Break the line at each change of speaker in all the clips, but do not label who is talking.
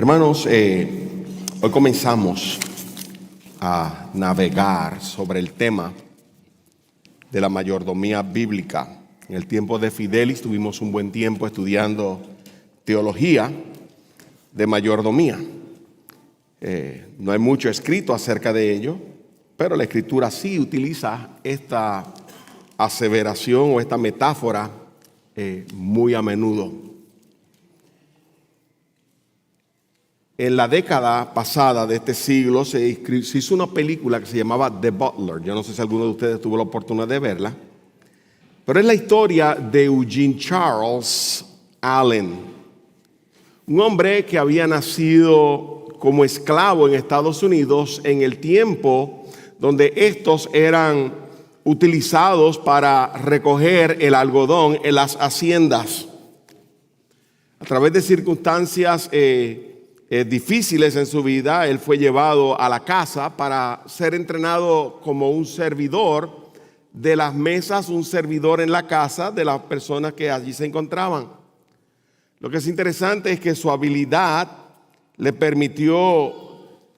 Hermanos, hoy comenzamos a navegar sobre el tema de la mayordomía bíblica. En el tiempo de Fidelis tuvimos un buen tiempo estudiando teología de mayordomía. No hay mucho escrito acerca de ello, pero la Escritura sí utiliza esta aseveración o esta metáfora muy a menudo. En la década pasada de este siglo se hizo una película que se llamaba The Butler. Yo no sé si alguno de ustedes tuvo la oportunidad de verla, pero es la historia de Eugene Charles Allen, un hombre que había nacido como esclavo en Estados Unidos en el tiempo donde estos eran utilizados para recoger el algodón en las haciendas. A través de circunstancias difíciles en su vida, él fue llevado a la casa para ser entrenado como un servidor de las mesas, un servidor en la casa de las personas que allí se encontraban. Lo que es interesante es que su habilidad le permitió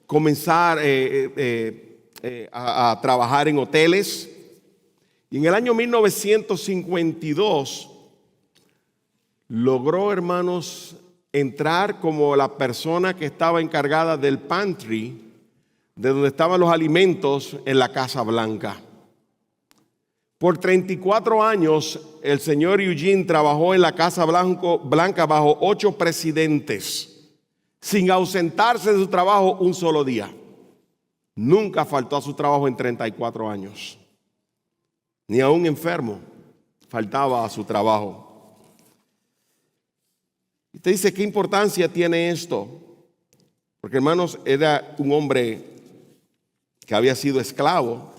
comenzar a trabajar en hoteles. Y en el año 1952 logró, hermanos, entrar como la persona que estaba encargada del pantry, de donde estaban los alimentos en la Casa Blanca. Por 34 años, el señor Eugene trabajó en la Casa Blanca bajo 8 presidentes, sin ausentarse de su trabajo un solo día. Nunca faltó a su trabajo en 34 años. Ni a un enfermo faltaba a su trabajo. Usted dice, ¿qué importancia tiene esto? Porque, hermanos, era un hombre que había sido esclavo.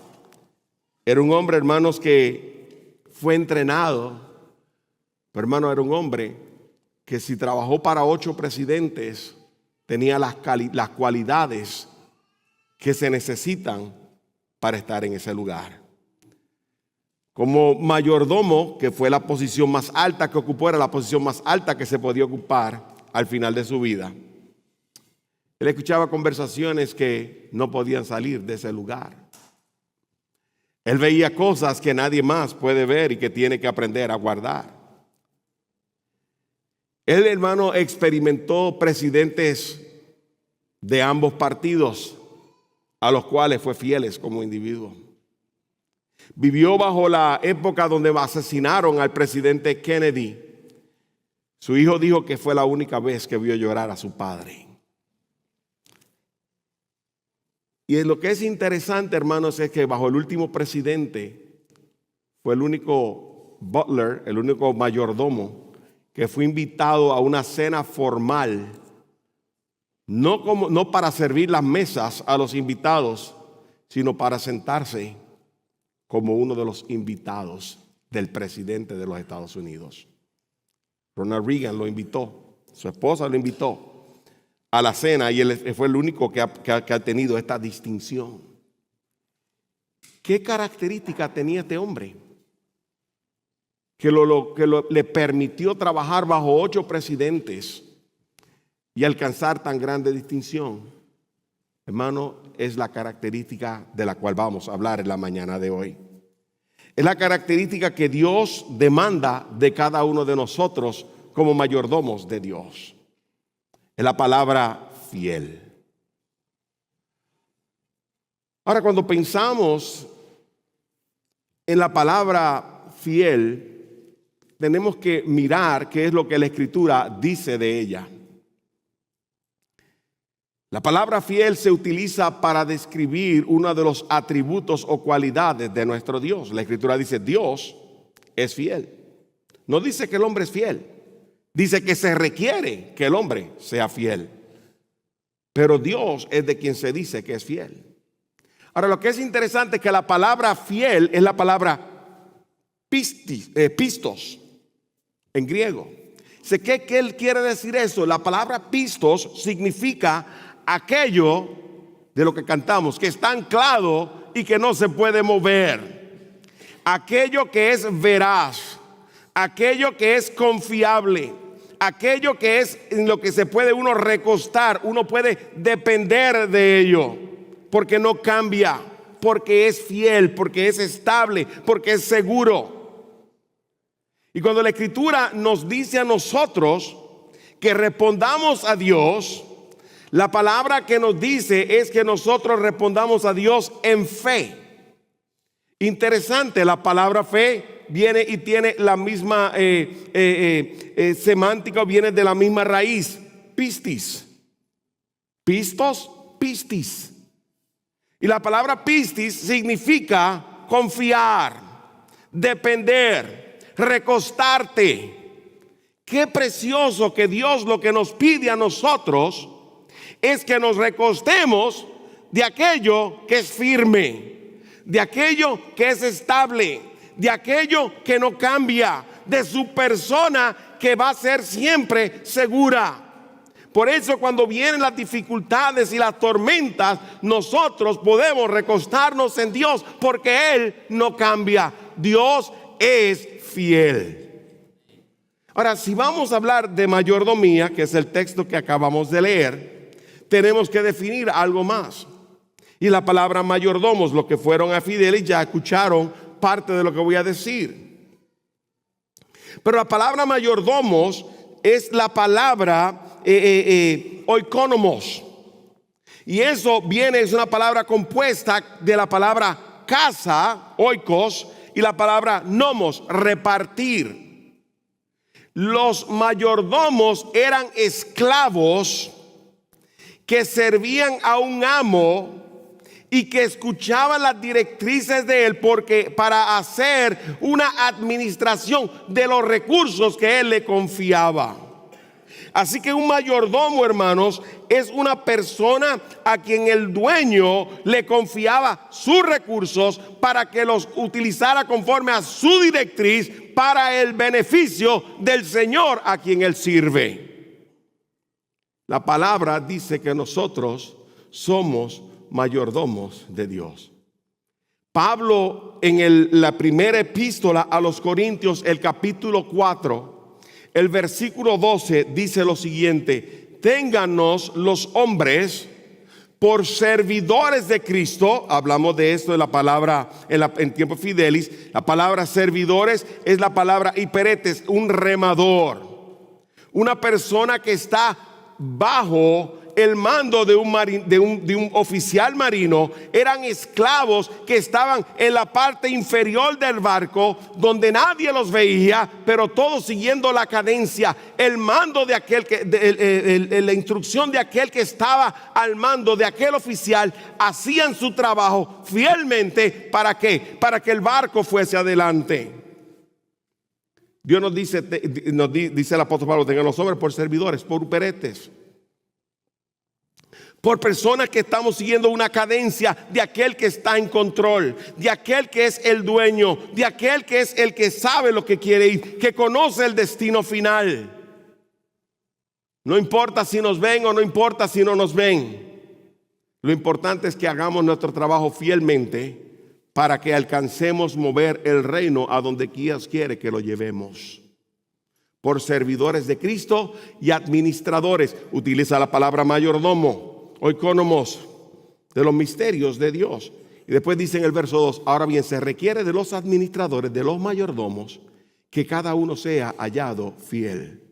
Era un hombre, hermanos, que fue entrenado. Pero, hermano, era un hombre que si trabajó para 8 presidentes, tenía las cualidades que se necesitan para estar en ese lugar. Como mayordomo, que fue la posición más alta que ocupó, era la posición más alta que se podía ocupar al final de su vida. Él escuchaba conversaciones que no podían salir de ese lugar. Él veía cosas que nadie más puede ver y que tiene que aprender a guardar. Él, hermano, experimentó presidentes de ambos partidos a los cuales fue fieles como individuo. Vivió bajo la época donde asesinaron al presidente Kennedy. Su hijo dijo que fue la única vez que vio llorar a su padre. Y lo que es interesante, hermanos, es que bajo el último presidente fue el único butler, el único mayordomo que fue invitado a una cena formal, no para servir las mesas a los invitados, sino para sentarse como uno de los invitados del presidente de los Estados Unidos. Ronald Reagan lo invitó, su esposa lo invitó a la cena y él fue el único que ha tenido esta distinción. ¿Qué característica tenía este hombre? Que le permitió trabajar bajo 8 presidentes y alcanzar tan grande distinción. Hermano, es la característica de la cual vamos a hablar en la mañana de hoy. Es la característica que Dios demanda de cada uno de nosotros como mayordomos de Dios. Es la palabra fiel. Ahora, cuando pensamos en la palabra fiel, tenemos que mirar qué es lo que la Escritura dice de ella. La palabra fiel se utiliza para describir uno de los atributos o cualidades de nuestro Dios. La Escritura dice, Dios es fiel. No dice que el hombre es fiel. Dice que se requiere que el hombre sea fiel. Pero Dios es de quien se dice que es fiel. Ahora, lo que es interesante es que la palabra fiel es la palabra pistos en griego. ¿Qué él quiere decir eso? La palabra pistos significa aquello de lo que cantamos, que está anclado y que no se puede mover. Aquello que es veraz, aquello que es confiable, aquello que es en lo que se puede uno recostar, uno puede depender de ello, porque no cambia, porque es fiel, porque es estable, porque es seguro. Y cuando la Escritura nos dice a nosotros que respondamos a Dios, la palabra que nos dice es que nosotros respondamos a Dios en fe. Interesante, la palabra fe viene y tiene la misma semántica, viene de la misma raíz, pistis. Pistos, pistis. Y la palabra pistis significa confiar, depender, recostarte. Qué precioso que Dios lo que nos pide a nosotros es que nos recostemos de aquello que es firme, de aquello que es estable, de aquello que no cambia, de su persona que va a ser siempre segura. Por eso cuando vienen las dificultades y las tormentas, nosotros podemos recostarnos en Dios porque Él no cambia. Dios es fiel. Ahora, si vamos a hablar de mayordomía, que es el texto que acabamos de leer, tenemos que definir algo más. Y la palabra mayordomos, los que fueron a Fidelis ya escucharon parte de lo que voy a decir. Pero la palabra mayordomos es la palabra oikonomos. Y eso es una palabra compuesta de la palabra casa, oikos, y la palabra nomos, repartir. Los mayordomos eran esclavos que servían a un amo y que escuchaban las directrices de él para hacer una administración de los recursos que él le confiaba. Así que un mayordomo, hermanos, es una persona a quien el dueño le confiaba sus recursos para que los utilizara conforme a su directriz para el beneficio del Señor a quien él sirve. La palabra dice que nosotros somos mayordomos de Dios. Pablo en la primera epístola a los Corintios, el capítulo 4, el versículo 12 dice lo siguiente: téngannos los hombres por servidores de Cristo. Hablamos de esto en la palabra en tiempo fidelis. La palabra servidores es la palabra hiperetes, un remador, una persona que está bajo el mando de un oficial marino. Eran esclavos que estaban en la parte inferior del barco, donde nadie los veía, pero todos siguiendo la cadencia, el mando de aquel la instrucción de aquel que estaba al mando de aquel oficial. Hacían su trabajo fielmente. ¿Para qué? Para que el barco fuese adelante. Dios nos dice el apóstol Pablo: tengan los hombres por servidores, por uperetes, por personas que estamos siguiendo una cadencia de aquel que está en control, de aquel que es el dueño, de aquel que es el que sabe lo que quiere ir, que conoce el destino final. No importa si nos ven o no importa si no nos ven. Lo importante es que hagamos nuestro trabajo fielmente para que alcancemos mover el reino a donde Dios quiere que lo llevemos. Por servidores de Cristo y administradores. Utiliza la palabra mayordomo, oikonomos, de los misterios de Dios. Y después dice en el verso 2: ahora bien, se requiere de los administradores, de los mayordomos, que cada uno sea hallado fiel.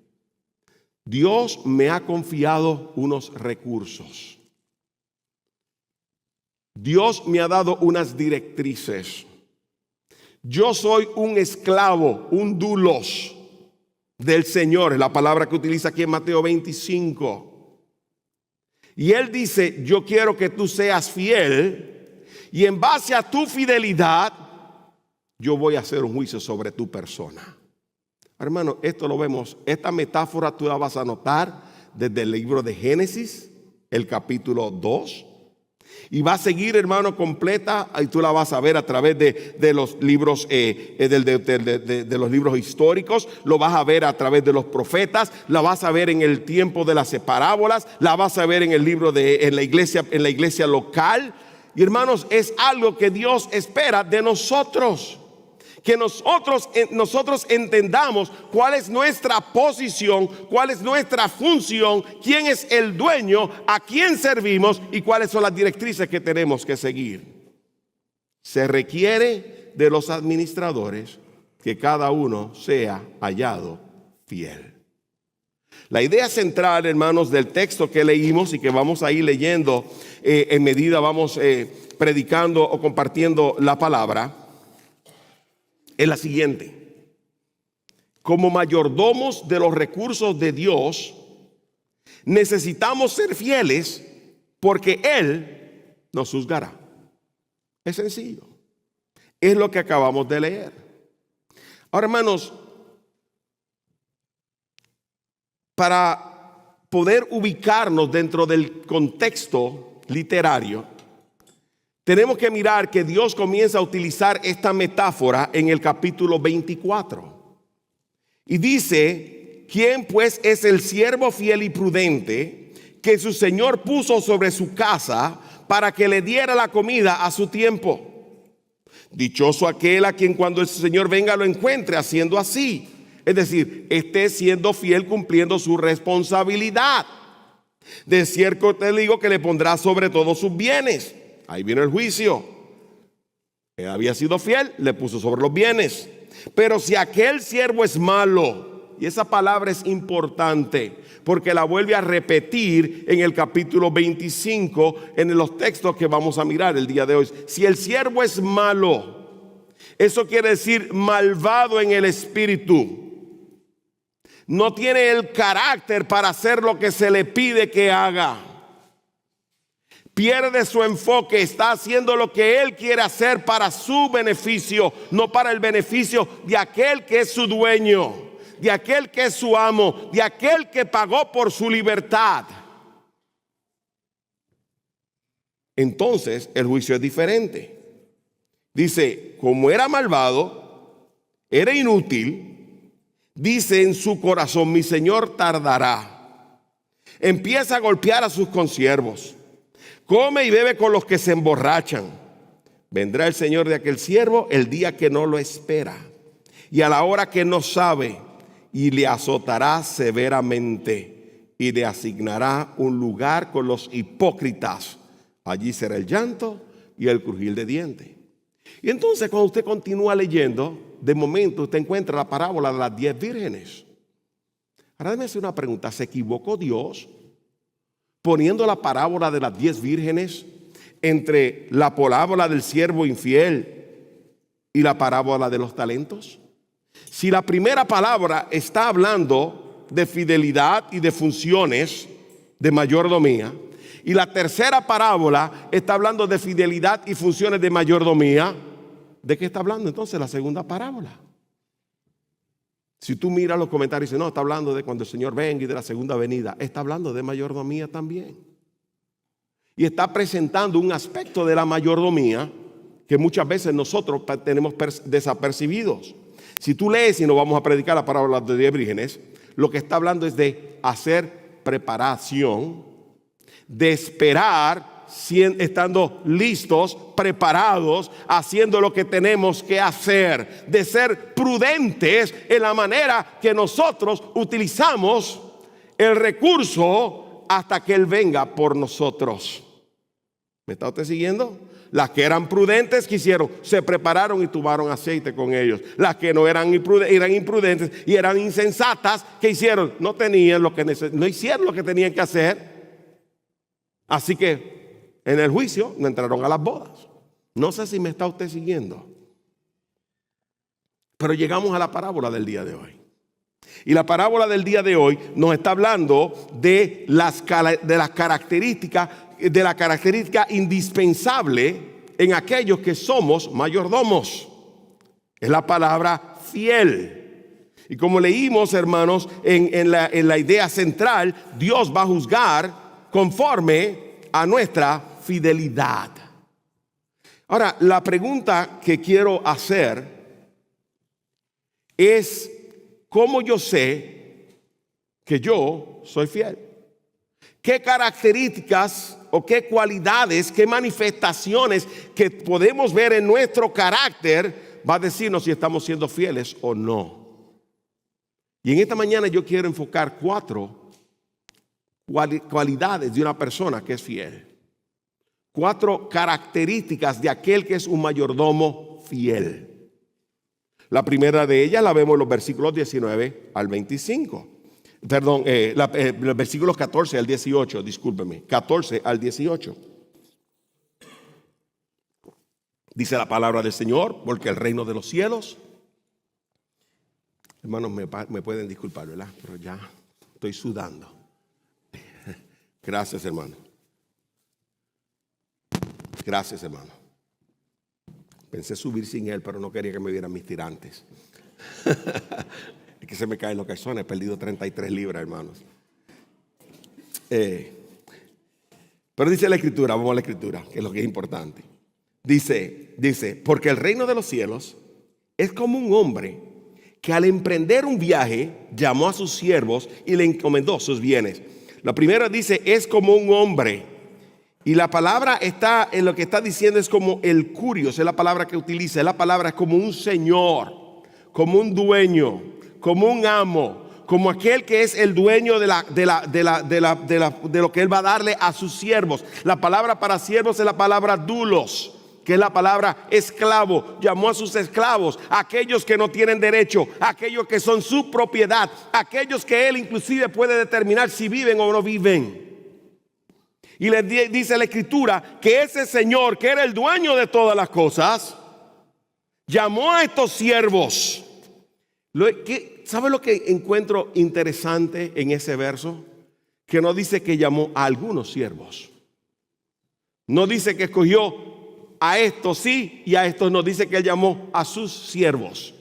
Dios me ha confiado unos recursos. Dios me ha dado unas directrices. Yo soy un esclavo, un doulos del Señor, es la palabra que utiliza aquí en Mateo 25. Y Él dice: yo quiero que tú seas fiel, y en base a tu fidelidad yo voy a hacer un juicio sobre tu persona. Hermano, esto lo vemos, esta metáfora tú la vas a notar desde el libro de Génesis, el capítulo 2. Y va a seguir, hermano, completa, y tú la vas a ver a través de los libros de los libros históricos. Lo vas a ver a través de los profetas. La vas a ver en el tiempo de las parábolas. La vas a ver en el libro en la iglesia local. Y hermanos, es algo que Dios espera de nosotros, Que nosotros entendamos cuál es nuestra posición, cuál es nuestra función, quién es el dueño, a quién servimos y cuáles son las directrices que tenemos que seguir. Se requiere de los administradores que cada uno sea hallado fiel. La idea central, hermanos, del texto que leímos y que vamos a ir leyendo en medida vamos predicando o compartiendo la palabra, es la siguiente: como mayordomos de los recursos de Dios, necesitamos ser fieles porque Él nos juzgará. Es sencillo. Es lo que acabamos de leer. Ahora, hermanos, para poder ubicarnos dentro del contexto literario, tenemos que mirar que Dios comienza a utilizar esta metáfora en el capítulo 24. Y dice: ¿quién pues es el siervo fiel y prudente que su Señor puso sobre su casa para que le diera la comida a su tiempo? Dichoso aquel a quien cuando el Señor venga lo encuentre haciendo así. Es decir, esté siendo fiel, cumpliendo su responsabilidad. De cierto te digo que le pondrá sobre todos sus bienes. Ahí viene el juicio. Él había sido fiel, le puso sobre los bienes. Pero si aquel siervo es malo, y esa palabra es importante porque la vuelve a repetir en el capítulo 25 en los textos que vamos a mirar el día de hoy. Si el siervo es malo, eso quiere decir malvado en el espíritu. No tiene el carácter para hacer lo que se le pide que haga. Pierde su enfoque, está haciendo lo que él quiere hacer para su beneficio, no para el beneficio de aquel que es su dueño, de aquel que es su amo, de aquel que pagó por su libertad. Entonces el juicio es diferente. Dice, como era malvado, era inútil, dice en su corazón: mi Señor tardará. Empieza a golpear a sus consiervos. Come y bebe con los que se emborrachan. Vendrá el Señor de aquel siervo el día que no lo espera y a la hora que no sabe, y le azotará severamente y le asignará un lugar con los hipócritas. Allí será el llanto y el crujir de dientes. Y entonces, cuando usted continúa leyendo, de momento usted encuentra la parábola de las 10 vírgenes. Ahora déjeme hacer una pregunta: ¿se equivocó Dios poniendo la parábola de las 10 vírgenes entre la parábola del siervo infiel y la parábola de los talentos? Si la primera palabra está hablando de fidelidad y de funciones de mayordomía, y la tercera parábola está hablando de fidelidad y funciones de mayordomía, ¿de qué está hablando entonces la segunda parábola? Si tú miras los comentarios y dices, no, está hablando de cuando el Señor venga y de la segunda venida. Está hablando de mayordomía también. Y está presentando un aspecto de la mayordomía que muchas veces nosotros tenemos desapercibidos. Si tú lees, y no vamos a predicar la parábola de 10 vírgenes, lo que está hablando es de hacer preparación, de esperar, estando listos, preparados, haciendo lo que tenemos que hacer, de ser prudentes en la manera que nosotros utilizamos el recurso hasta que Él venga por nosotros. ¿Me está usted siguiendo? Las que eran prudentes, ¿qué hicieron? Se prepararon y tomaron aceite con ellos. Las que no eran imprudentes y eran insensatas, ¿qué hicieron? No hicieron lo que tenían que hacer. Así que en el juicio no entraron a las bodas. No sé si me está usted siguiendo. Pero llegamos a la parábola del día de hoy. Y la parábola del día de hoy nos está hablando de la característica indispensable en aquellos que somos mayordomos. Es la palabra fiel. Y como leímos, hermanos, en la idea central, Dios va a juzgar conforme a nuestra fidelidad. Ahora, la pregunta que quiero hacer es: ¿cómo yo sé que yo soy fiel? ¿Qué características o qué cualidades, qué manifestaciones que podemos ver en nuestro carácter va a decirnos si estamos siendo fieles o no. Y en esta mañana yo quiero enfocar 4 cualidades de una persona que es fiel. 4 características de aquel que es un mayordomo fiel. La primera de ellas la vemos en los versículos 19 al 25. Perdón, los versículos 14 al 18, discúlpeme, 14 al 18. Dice la palabra del Señor, porque el reino de los cielos, hermanos, me pueden disculpar, ¿verdad? Pero ya estoy sudando. Gracias, hermano. Gracias, hermano. Pensé subir sin él, pero no quería que me vieran mis tirantes. Es que se me caen los calzones. He perdido 33 libras, hermanos. Pero dice la Escritura, vamos a la Escritura, que es lo que es importante. Dice, porque el reino de los cielos es como un hombre que al emprender un viaje llamó a sus siervos y le encomendó sus bienes. La primera dice, es como un hombre. Y la palabra está en lo que está diciendo es como el curios, es la palabra que utiliza. Es la palabra es como un señor, como un dueño, como un amo, como aquel que es el dueño de lo que él va a darle a sus siervos. La palabra para siervos es la palabra doulos, que es la palabra esclavo. Llamó a sus esclavos, aquellos que no tienen derecho, aquellos que son su propiedad, aquellos que él inclusive puede determinar si viven o no viven. Y le dice la Escritura que ese Señor, que era el dueño de todas las cosas, llamó a estos siervos. ¿Sabe lo que encuentro interesante en ese verso? Que no dice que llamó a algunos siervos. No dice que escogió a estos sí y a estos no. Dice que él llamó a sus siervos.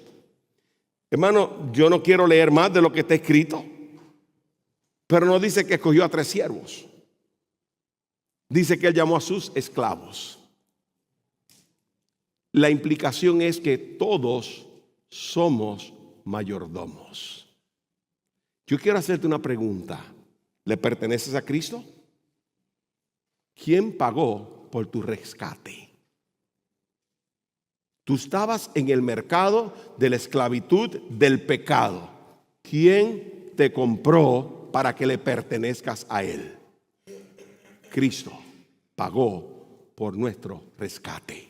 Hermano, yo no quiero leer más de lo que está escrito, pero no dice que escogió a 3 siervos. Dice que él llamó a sus esclavos. La implicación es que todos somos mayordomos. Yo quiero hacerte una pregunta. ¿Le perteneces a Cristo? ¿Quién pagó por tu rescate? Tú estabas en el mercado de la esclavitud del pecado. ¿Quién te compró para que le pertenezcas a Él? Cristo pagó por nuestro rescate.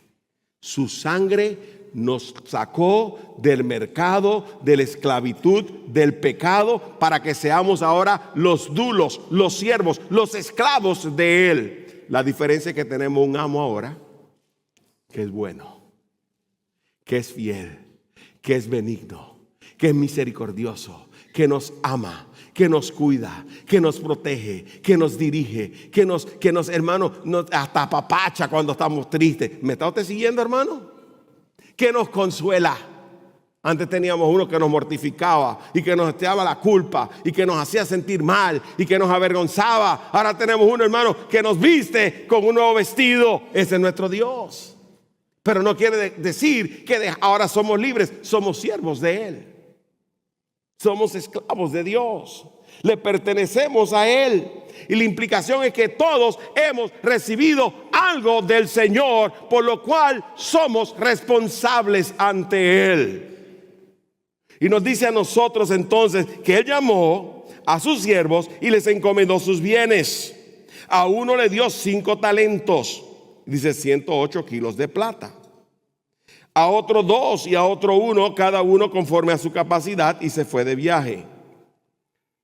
Su sangre nos sacó del mercado de la esclavitud del pecado para que seamos ahora los doulos, los siervos, los esclavos de Él. La diferencia es que tenemos un amo ahora que es bueno, que es fiel, que es benigno, que es misericordioso, que nos ama, que nos cuida, que nos protege, que nos dirige, que nos hermano, hasta apapacha cuando estamos tristes. ¿Me está usted siguiendo, hermano? Que nos consuela. Antes teníamos uno que nos mortificaba y que nos echaba la culpa y que nos hacía sentir mal y que nos avergonzaba. Ahora tenemos uno, hermano, que nos viste con un nuevo vestido. Ese es nuestro Dios. Pero no quiere decir que ahora somos libres, somos siervos de Él. Somos esclavos de Dios. Le pertenecemos a Él. Y la implicación es que todos hemos recibido algo del Señor, por lo cual somos responsables ante Él. Y nos dice a nosotros entonces que Él llamó a sus siervos y les encomendó sus bienes. A uno le dio 5 talentos, dice 108 kilos de plata. A otro 2 y a otro 1, cada uno conforme a su capacidad, y se fue de viaje.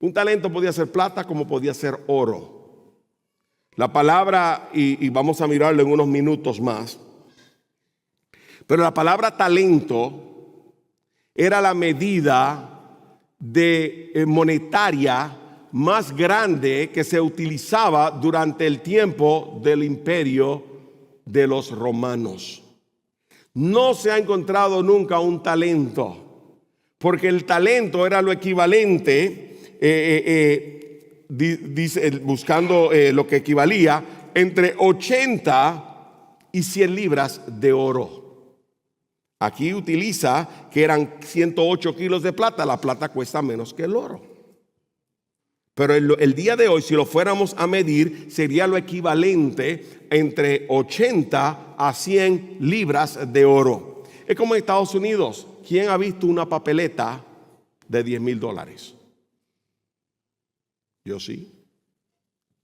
Un talento podía ser plata como podía ser oro. La palabra, y vamos a mirarlo en unos minutos más, pero la palabra talento era la medida monetaria más grande que se utilizaba durante el tiempo del imperio de los romanos. No se ha encontrado nunca un talento, porque el talento era lo equivalente, buscando lo que equivalía entre 80 y 100 libras de oro. Aquí utiliza que eran 108 kilos de plata. La plata cuesta menos que el oro. Pero el día de hoy, si lo fuéramos a medir, sería lo equivalente entre 80 a 100 libras de oro. Es como en Estados Unidos. ¿Quién ha visto una papeleta de $10,000? Yo sí.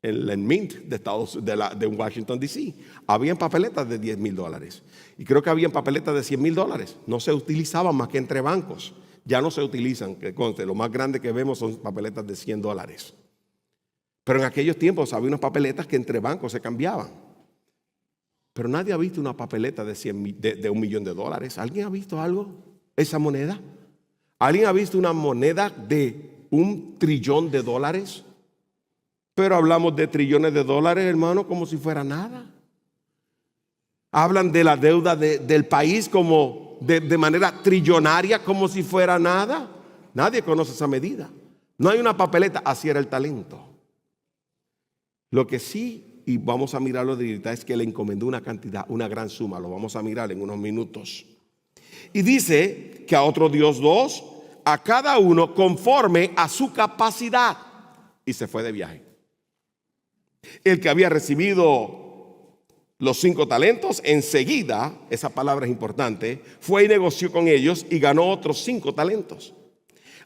En el Mint de Washington, D.C. habían papeletas de $10,000. Y creo que habían papeletas de $100,000. No se utilizaban más que entre bancos. Ya no se utilizan, que conste, lo más grande que vemos son papeletas de $100. Pero en aquellos tiempos había unas papeletas que entre bancos se cambiaban. Pero nadie ha visto una papeleta de $1,000,000. ¿Alguien ha visto algo? ¿Esa moneda? ¿Alguien ha visto una moneda de $1 trillón? Pero hablamos de trillones de dólares, hermano, como si fuera nada. Hablan de la deuda del país como de manera trillonaria, como si fuera nada. Nadie conoce esa medida. No hay una papeleta, así era el talento. Lo que sí, y vamos a mirarlo de ahorita, es que le encomendó una cantidad, una gran suma. Lo vamos a mirar en unos minutos. Y dice que a otro Dios dos, a cada uno conforme a su capacidad. Y se fue de viaje. El que había recibido los 5 talentos, enseguida, esa palabra es importante, fue y negoció con ellos y ganó otros 5 talentos.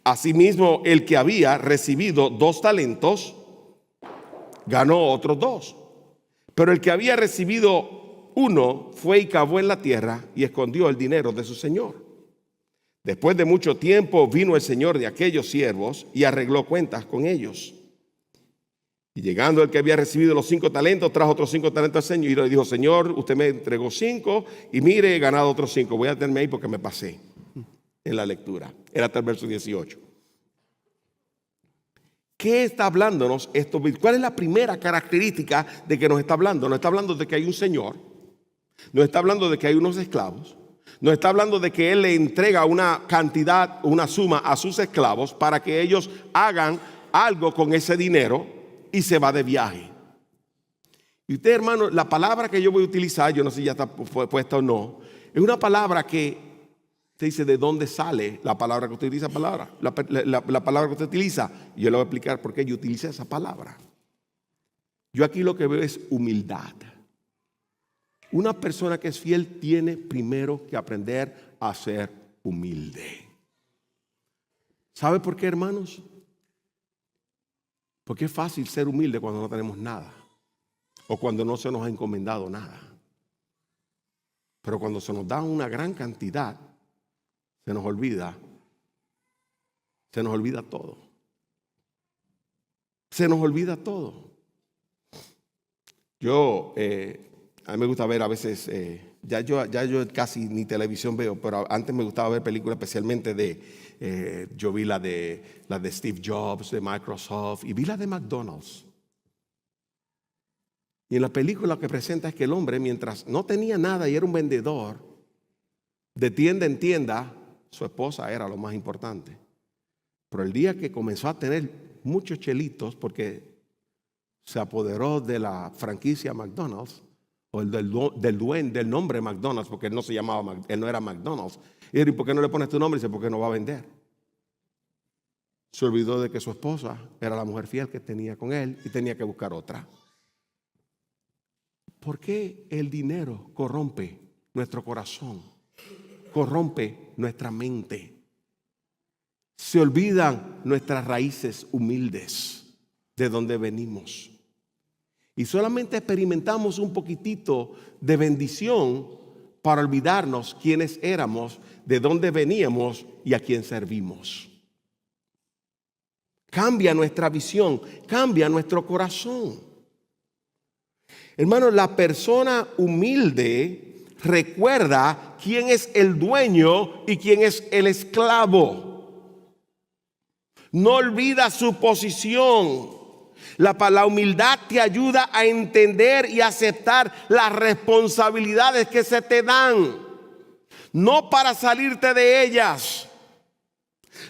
Asimismo, el que había recibido 2 talentos, ganó otros 2. Pero el que había recibido 1 fue y cavó en la tierra y escondió el dinero de su señor. Después de mucho tiempo vino el señor de aquellos siervos y arregló cuentas con ellos. Y llegando el que había recibido los 5 talentos, trajo otros 5 talentos al Señor y le dijo: Señor, usted me entregó 5 y mire, he ganado otros 5. Voy a detenerme ahí porque me pasé en la lectura. Era hasta el verso 18. ¿Qué está hablándonos esto? ¿Cuál es la primera característica de que nos está hablando? Nos está hablando de que hay un Señor. Nos está hablando de que hay unos esclavos. Nos está hablando de que Él le entrega una cantidad, una suma a sus esclavos para que ellos hagan algo con ese dinero. Y se va de viaje. Y usted, hermano, la palabra que yo voy a utilizar, yo no sé si ya está puesta o no, es una palabra que se dice de dónde sale la palabra que usted utiliza. La palabra que usted utiliza. Y yo le voy a explicar por qué yo utilicé esa palabra. Yo aquí lo que veo es humildad. Una persona que es fiel tiene primero que aprender a ser humilde. ¿Sabe por qué, hermanos? Porque es fácil ser humilde cuando no tenemos nada o cuando no se nos ha encomendado nada. Pero cuando se nos da una gran cantidad, se nos olvida todo. Se nos olvida todo. Yo, a mí me gusta ver a veces, ya yo casi ni televisión veo, pero antes me gustaba ver películas especialmente yo vi la de Steve Jobs, de Microsoft, y vi la de McDonald's. Y en la película lo que presenta es que el hombre, mientras no tenía nada y era un vendedor, de tienda en tienda, su esposa era lo más importante. Pero el día que comenzó a tener muchos chelitos, porque se apoderó de la franquicia McDonald's, o del nombre McDonald's, porque él no se llamaba, él no era McDonald's. Y ¿por qué no le pones tu nombre? Y dice, porque no va a vender. Se olvidó de que su esposa era la mujer fiel que tenía con él y tenía que buscar otra. ¿Por qué el dinero corrompe nuestro corazón? Corrompe nuestra mente. Se olvidan nuestras raíces humildes, de donde venimos. Y solamente experimentamos un poquitito de bendición para olvidarnos quiénes éramos, de dónde veníamos y a quién servimos. Cambia nuestra visión, cambia nuestro corazón. Hermanos, la persona humilde recuerda quién es el dueño y quién es el esclavo. No olvida su posición. La humildad te ayuda a entender y aceptar las responsabilidades que se te dan, no para salirte de ellas.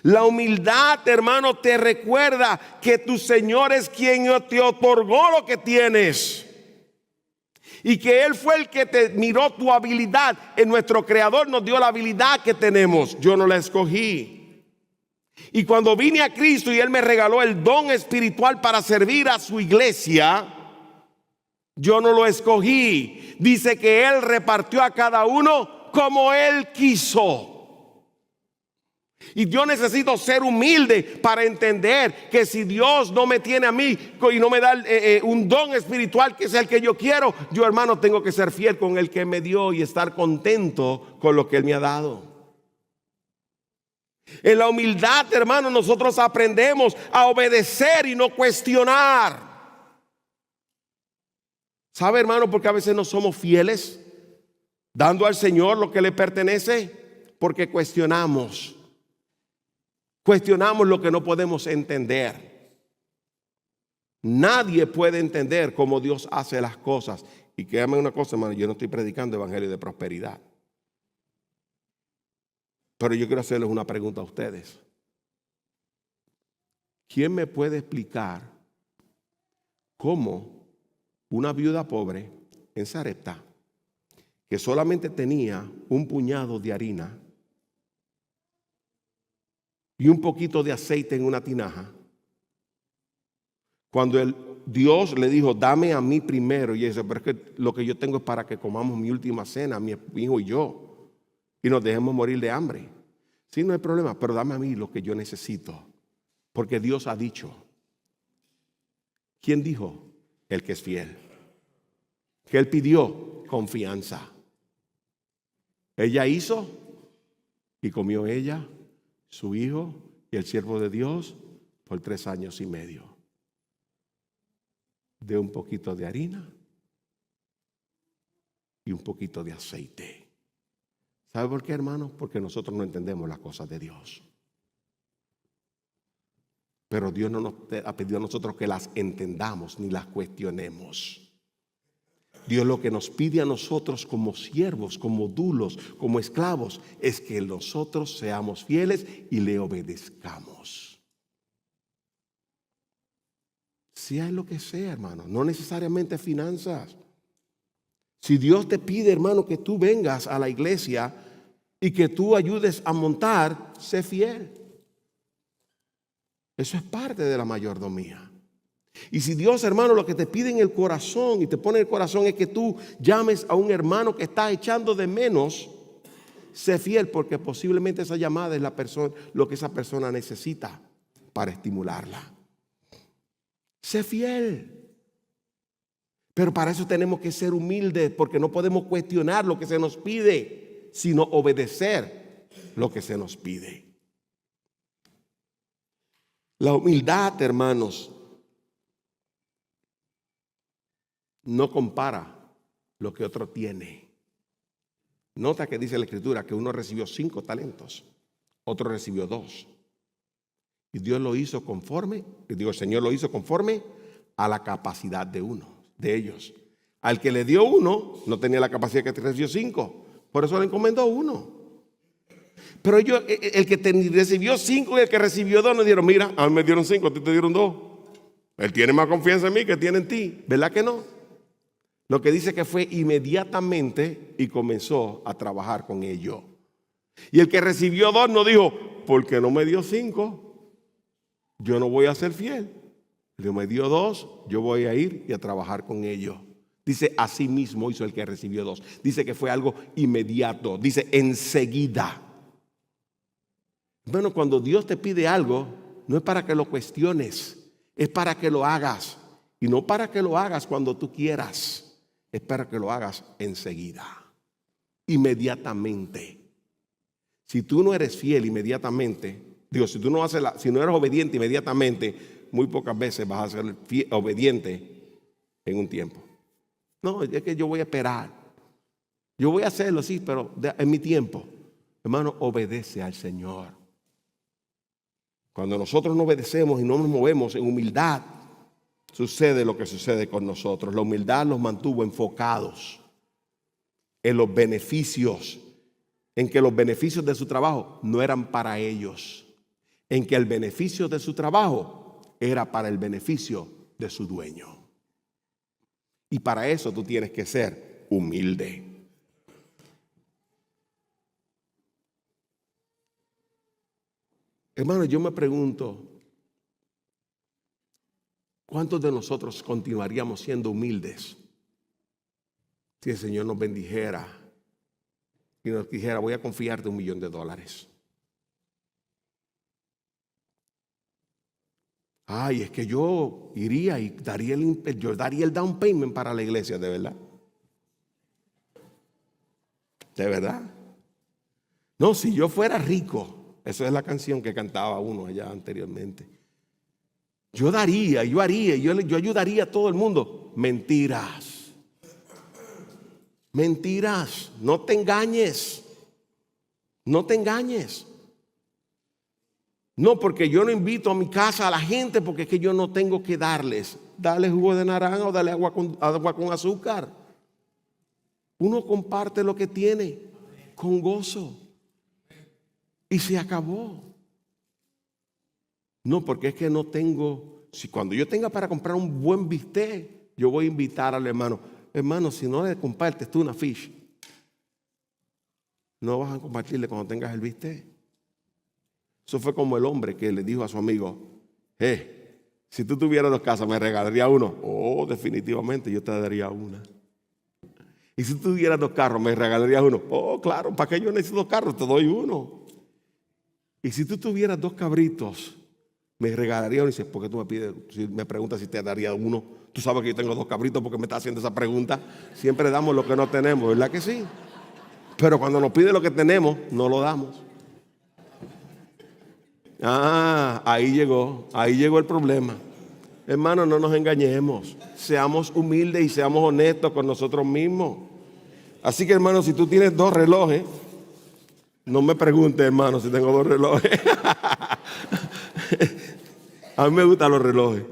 La humildad, hermano, te recuerda que tu Señor es quien te otorgó lo que tienes y que Él fue el que te miró tu habilidad. Nuestro Creador nos dio la habilidad que tenemos. Yo no la escogí. Y cuando vine a Cristo y Él me regaló el don espiritual para servir a su iglesia, yo no lo escogí. Dice que Él repartió a cada uno como Él quiso. Y yo necesito ser humilde para entender que si Dios no me tiene a mí y no me da un don espiritual que es el que yo quiero, yo, hermano, tengo que ser fiel con el que me dio y estar contento con lo que Él me ha dado. En la humildad, hermano, nosotros aprendemos a obedecer y no cuestionar. ¿Sabe, hermano, por qué a veces no somos fieles dando al Señor lo que le pertenece? Porque cuestionamos. Cuestionamos lo que no podemos entender. Nadie puede entender cómo Dios hace las cosas. Y créanme una cosa, hermano, yo no estoy predicando evangelio de prosperidad. Pero yo quiero hacerles una pregunta a ustedes. ¿Quién me puede explicar cómo una viuda pobre en Sarepta, que solamente tenía un puñado de harina y un poquito de aceite en una tinaja, cuando Dios le dijo, dame a mí primero, y dice, pero es que lo que yo tengo es para que comamos mi última cena, mi hijo y yo, y nos dejemos morir de hambre? Sí, no hay problema, pero dame a mí lo que yo necesito, porque Dios ha dicho. ¿Quién dijo? El que es fiel. ¿Qué Él pidió? Confianza. Ella hizo y comió ella, su hijo y el siervo de Dios por 3 años y medio. De un poquito de harina y un poquito de aceite. ¿Sabe por qué, hermano? Porque nosotros no entendemos las cosas de Dios. Pero Dios no nos ha pedido a nosotros que las entendamos ni las cuestionemos. Dios lo que nos pide a nosotros como siervos, como dulos, como esclavos, es que nosotros seamos fieles y le obedezcamos. Sea lo que sea, hermano, no necesariamente finanzas. Si Dios te pide, hermano, que tú vengas a la iglesia y que tú ayudes a montar, sé fiel. Eso es parte de la mayordomía. Y si Dios, hermano, lo que te pide en el corazón y te pone en el corazón es que tú llames a un hermano que está echando de menos, sé fiel, porque posiblemente esa llamada es lo que esa persona necesita para estimularla. Sé fiel. Pero para eso tenemos que ser humildes, porque no podemos cuestionar lo que se nos pide, sino obedecer lo que se nos pide. La humildad, hermanos, no compara lo que otro tiene. Nota que dice la Escritura que uno recibió 5 talentos, otro recibió 2. Y Dios lo hizo conforme, el Señor lo hizo conforme a la capacidad de ellos. Al que le dio 1, no tenía la capacidad que recibió 5. Por eso le encomendó 1. Pero el que recibió 5 y el que recibió 2 nos dieron, mira, a mí me dieron 5, a ti te dieron 2. Él tiene más confianza en mí que tiene en ti. ¿Verdad que no? Lo que dice que fue inmediatamente y comenzó a trabajar con ellos. Y el que recibió 2 no dijo, porque no me dio 5, yo no voy a ser fiel. Él me dio 2, yo voy a ir y a trabajar con ellos. Dice, así mismo hizo el que recibió 2. Dice que fue algo inmediato. Dice, enseguida. Bueno, cuando Dios te pide algo, no es para que lo cuestiones, es para que lo hagas. Y no para que lo hagas cuando tú quieras. Es para que lo hagas enseguida, inmediatamente. Si tú no eres fiel inmediatamente, si tú no si no eres obediente inmediatamente, muy pocas veces vas a ser obediente en un tiempo. No, es que yo voy a esperar. Yo voy a hacerlo, sí, pero en mi tiempo. Hermano, obedece al Señor. Cuando nosotros no obedecemos y no nos movemos en humildad, sucede lo que sucede con nosotros. La humildad los mantuvo enfocados en los beneficios, en que los beneficios de su trabajo no eran para ellos, en que el beneficio de su trabajo era para el beneficio de su dueño. Y para eso tú tienes que ser humilde. Hermano, yo me pregunto, ¿cuántos de nosotros continuaríamos siendo humildes si el Señor nos bendijera y nos dijera, voy a confiarte $1,000,000. Ay, es que yo iría y daría el down payment para la iglesia, de verdad. De verdad. No, si yo fuera rico, esa es la canción que cantaba uno allá anteriormente. Yo daría, yo haría, yo ayudaría a todo el mundo. Mentiras. Mentiras. No te engañes. No te engañes. No, porque yo no invito a mi casa a la gente porque es que yo no tengo que darles. Darle jugo de naranja o darle agua con azúcar. Uno comparte lo que tiene con gozo. Y se acabó. No, porque es que no tengo. Si cuando yo tenga para comprar un buen bistec, yo voy a invitar al hermano. Hermano, si no le compartes tú una fish, no vas a compartirle cuando tengas el bistec. Eso fue como el hombre que le dijo a su amigo, si tú tuvieras 2 casas, ¿me regalaría uno? Oh, definitivamente yo te daría una. Y si tú tuvieras 2 carros, ¿me regalarías uno? Oh, claro, ¿para qué yo necesito 2 carros? Te doy uno. Y si tú tuvieras 2 cabritos, me regalaría uno. Y dices, ¿por qué tú me preguntas si te daría uno? Tú sabes que yo tengo 2 cabritos porque me estás haciendo esa pregunta. Siempre damos lo que no tenemos, ¿verdad que sí? Pero cuando nos pide lo que tenemos, no lo damos. Ahí llegó el problema. Hermano, no nos engañemos. Seamos humildes y seamos honestos con nosotros mismos. Así que, hermano, si tú tienes 2 relojes, no me preguntes, hermano, si tengo 2 relojes. A mí me gustan los relojes.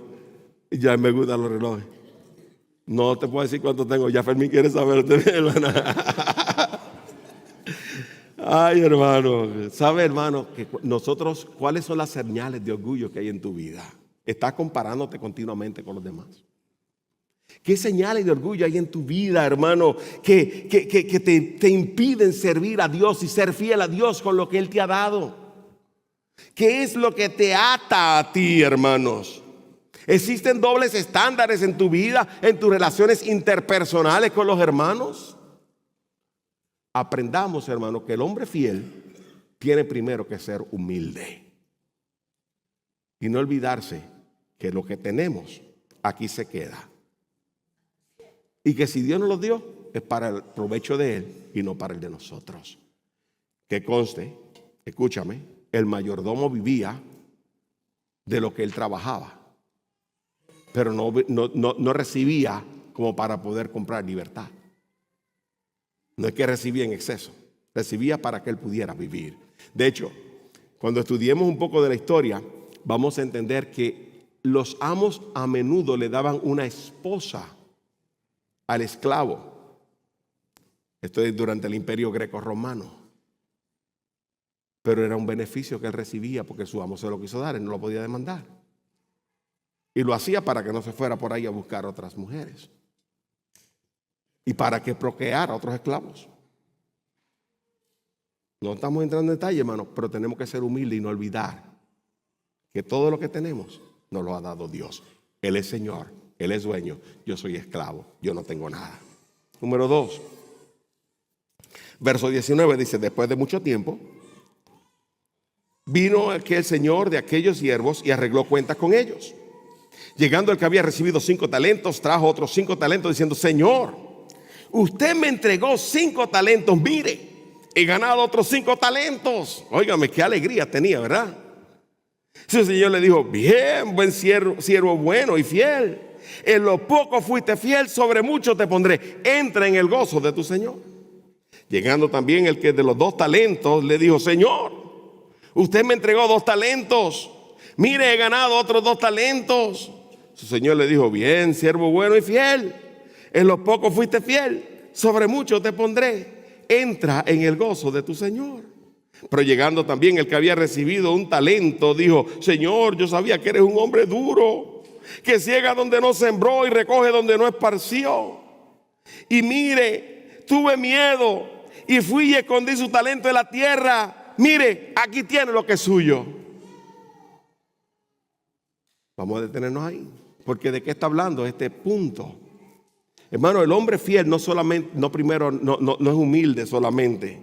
Ya me gustan los relojes. No te puedo decir cuánto tengo. Ya Fermín quiere saber. Ay, hermano. ¿Sabe, hermano, que nosotros, cuáles son las señales de orgullo que hay en tu vida? Estás comparándote continuamente con los demás. ¿Qué señales de orgullo hay en tu vida, hermano, que te impiden servir a Dios y ser fiel a Dios con lo que Él te ha dado? ¿Qué es lo que te ata a ti, hermanos? ¿Existen dobles estándares en tu vida, en tus relaciones interpersonales con los hermanos? Aprendamos, hermano, que el hombre fiel tiene primero que ser humilde. Y no olvidarse que lo que tenemos aquí se queda. Y que si Dios nos lo dio, es para el provecho de Él y no para el de nosotros. Que conste, escúchame, el mayordomo vivía de lo que él trabajaba, pero no recibía como para poder comprar libertad. No es que recibía en exceso, recibía para que él pudiera vivir. De hecho, cuando estudiemos un poco de la historia, vamos a entender que los amos a menudo le daban una esposa al esclavo. Esto es durante el Imperio Greco-Romano. Pero era un beneficio que él recibía porque su amo se lo quiso dar, él no lo podía demandar. Y lo hacía para que no se fuera por ahí a buscar otras mujeres. Y para que procreara a otros esclavos. No estamos entrando en detalle, hermano, pero tenemos que ser humildes y no olvidar que todo lo que tenemos nos lo ha dado Dios. Él es Señor, Él es dueño, yo soy esclavo, yo no tengo nada. Número 2, verso 19 dice, después de mucho tiempo, vino aquel señor de aquellos siervos y arregló cuentas con ellos. Llegando el que había recibido 5 talentos, trajo otros 5 talentos diciendo, Señor, usted me entregó 5 talentos, mire, he ganado otros 5 talentos. Óigame, qué alegría tenía, ¿verdad? Ese señor le dijo, bien, buen siervo bueno y fiel. En lo poco fuiste fiel, sobre mucho te pondré. Entra en el gozo de tu Señor. Llegando también el que de los 2 talentos le dijo, Señor, usted me entregó 2 talentos. Mire, he ganado otros 2 talentos. Su señor le dijo, bien, siervo bueno y fiel. En lo poco fuiste fiel, sobre mucho te pondré. Entra en el gozo de tu Señor. Pero llegando también el que había recibido 1 talento, dijo, Señor, yo sabía que eres un hombre duro, que ciega donde no sembró y recoge donde no esparció. Y mire, tuve miedo y fui y escondí su talento en la tierra. Mire, aquí tiene lo que es suyo. Vamos a detenernos ahí, porque ¿de qué está hablando este punto? Hermano, el hombre fiel no es humilde solamente,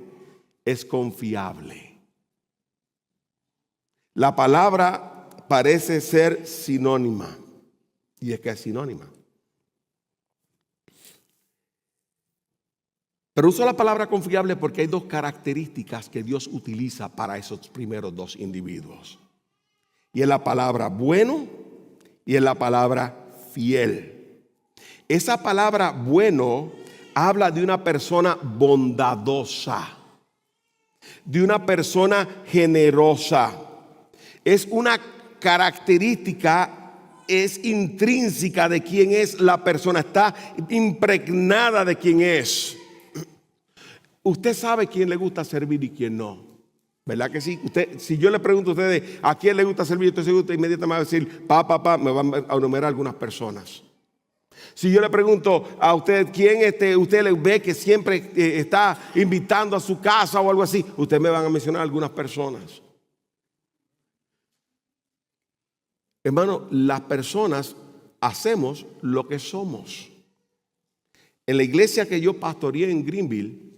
es confiable. La palabra parece ser sinónima, y es que es sinónima. Pero uso la palabra confiable porque hay dos características que Dios utiliza para esos primeros dos individuos. Y es la palabra bueno y es la palabra fiel. Esa palabra bueno habla de una persona bondadosa, de una persona generosa. Es una característica, es intrínseca de quién es la persona, está impregnada de quién es. Usted sabe quién le gusta servir y quién no, ¿verdad que sí? Usted, si yo le pregunto a ustedes a quién le gusta servir, usted seguro inmediatamente me va a decir, me van a enumerar algunas personas. Si yo le pregunto a usted quién usted le ve que siempre está invitando a su casa o algo así, usted me van a mencionar algunas personas. Hermano, las personas hacemos lo que somos. En la iglesia que yo pastoreé en Greenville,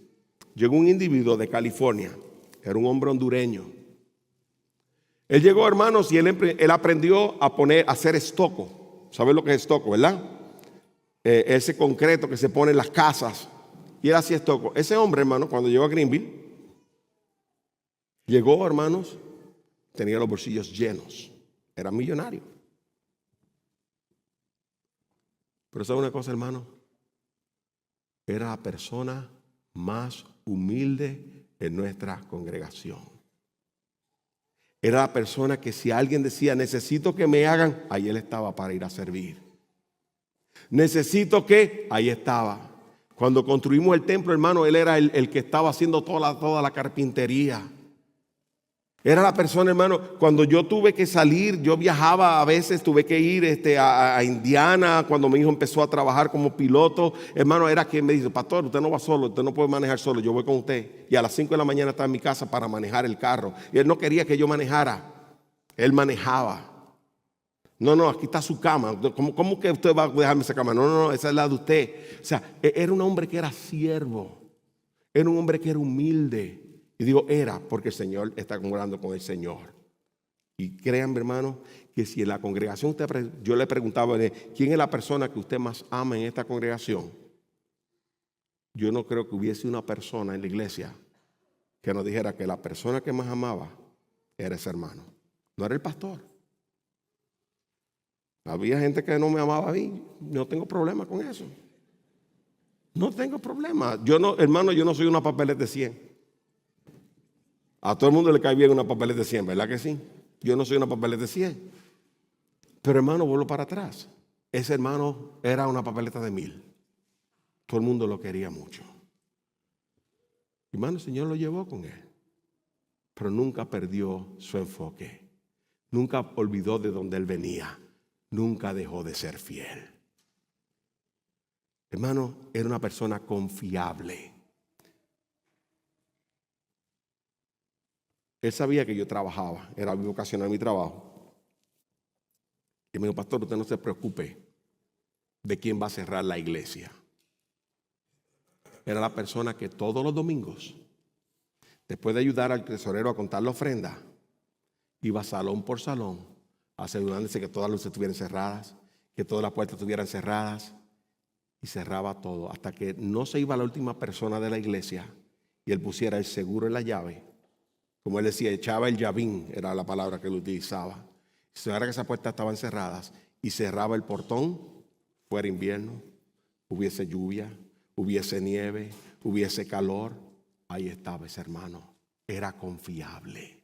llegó un individuo de California, era un hombre hondureño. Él llegó, hermanos, y él aprendió a hacer estoco. ¿Saben lo que es estoco, verdad? Ese concreto que se pone en las casas. Y él hacía estoco. Ese hombre, hermano, cuando llegó a Greenville, llegó, hermanos, tenía los bolsillos llenos. Era millonario. Pero ¿sabe una cosa, hermano? Era la persona más humilde en nuestra congregación. Era la persona que si alguien decía, necesito que me hagan, ahí él estaba para ir a servir. Necesito que, ahí estaba. Cuando construimos el templo, hermano, él era el que estaba haciendo toda la carpintería. Era la persona, hermano, cuando yo tuve que salir, yo viajaba a veces, tuve que ir a Indiana, cuando mi hijo empezó a trabajar como piloto, hermano, era quien me dice, pastor, usted no va solo, usted no puede manejar solo, yo voy con usted. Y a las 5 de la mañana estaba en mi casa para manejar el carro. Y él no quería que yo manejara, él manejaba. No, aquí está su cama. ¿Cómo que usted va a dejarme esa cama? No, esa es la de usted. O sea, era un hombre que era siervo, era un hombre que era humilde. Y digo era porque el Señor está congregando con el Señor. Y créanme, hermano, que si en la congregación yo le preguntaba, ¿quién es la persona que usted más ama en esta congregación? Yo no creo que hubiese una persona en la iglesia que nos dijera que la persona que más amaba era ese hermano. No era el pastor. Había gente que no me amaba a mí. No tengo problema con eso. No tengo problema. Hermano, yo no soy una papeleta de 100. A todo el mundo le cae bien una papeleta de 100, ¿verdad que sí? Yo no soy una papeleta de 100. Pero hermano, vuelvo para atrás. Ese hermano era una papeleta de 1000. Todo el mundo lo quería mucho. Hermano, el Señor lo llevó con él. Pero nunca perdió su enfoque. Nunca olvidó de dónde él venía. Nunca dejó de ser fiel. Hermano, era una persona confiable. Él sabía que yo trabajaba, era mi vocacional mi trabajo. Y me dijo, pastor, usted no se preocupe de quién va a cerrar la iglesia. Era la persona que todos los domingos, después de ayudar al tesorero a contar la ofrenda, iba salón por salón, asegurándose que todas las luces estuvieran cerradas, que todas las puertas estuvieran cerradas, y cerraba todo, hasta que no se iba la última persona de la iglesia y él pusiera el seguro en la llave. Como él decía, echaba el llavín, era la palabra que él utilizaba. Si era que esas puertas estaban cerradas y cerraba el portón, fuera invierno, hubiese lluvia, hubiese nieve, hubiese calor, ahí estaba ese hermano. Era confiable,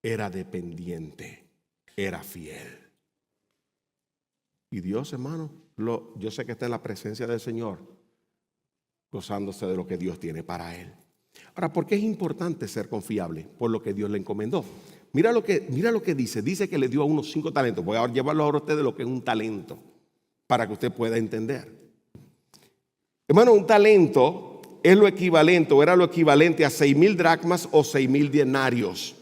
era dependiente, era fiel. Y Dios, hermano, yo sé que está en la presencia del Señor, gozándose de lo que Dios tiene para él. Ahora, ¿por qué es importante ser confiable? Por lo que Dios le encomendó. Mira lo que dice. Dice que le dio a unos 5 talentos. Voy a llevarlo ahora a usted de lo que es un talento, para que usted pueda entender. Hermano, un talento es lo equivalente, o era lo equivalente a 6,000 dracmas o 6,000 denarios.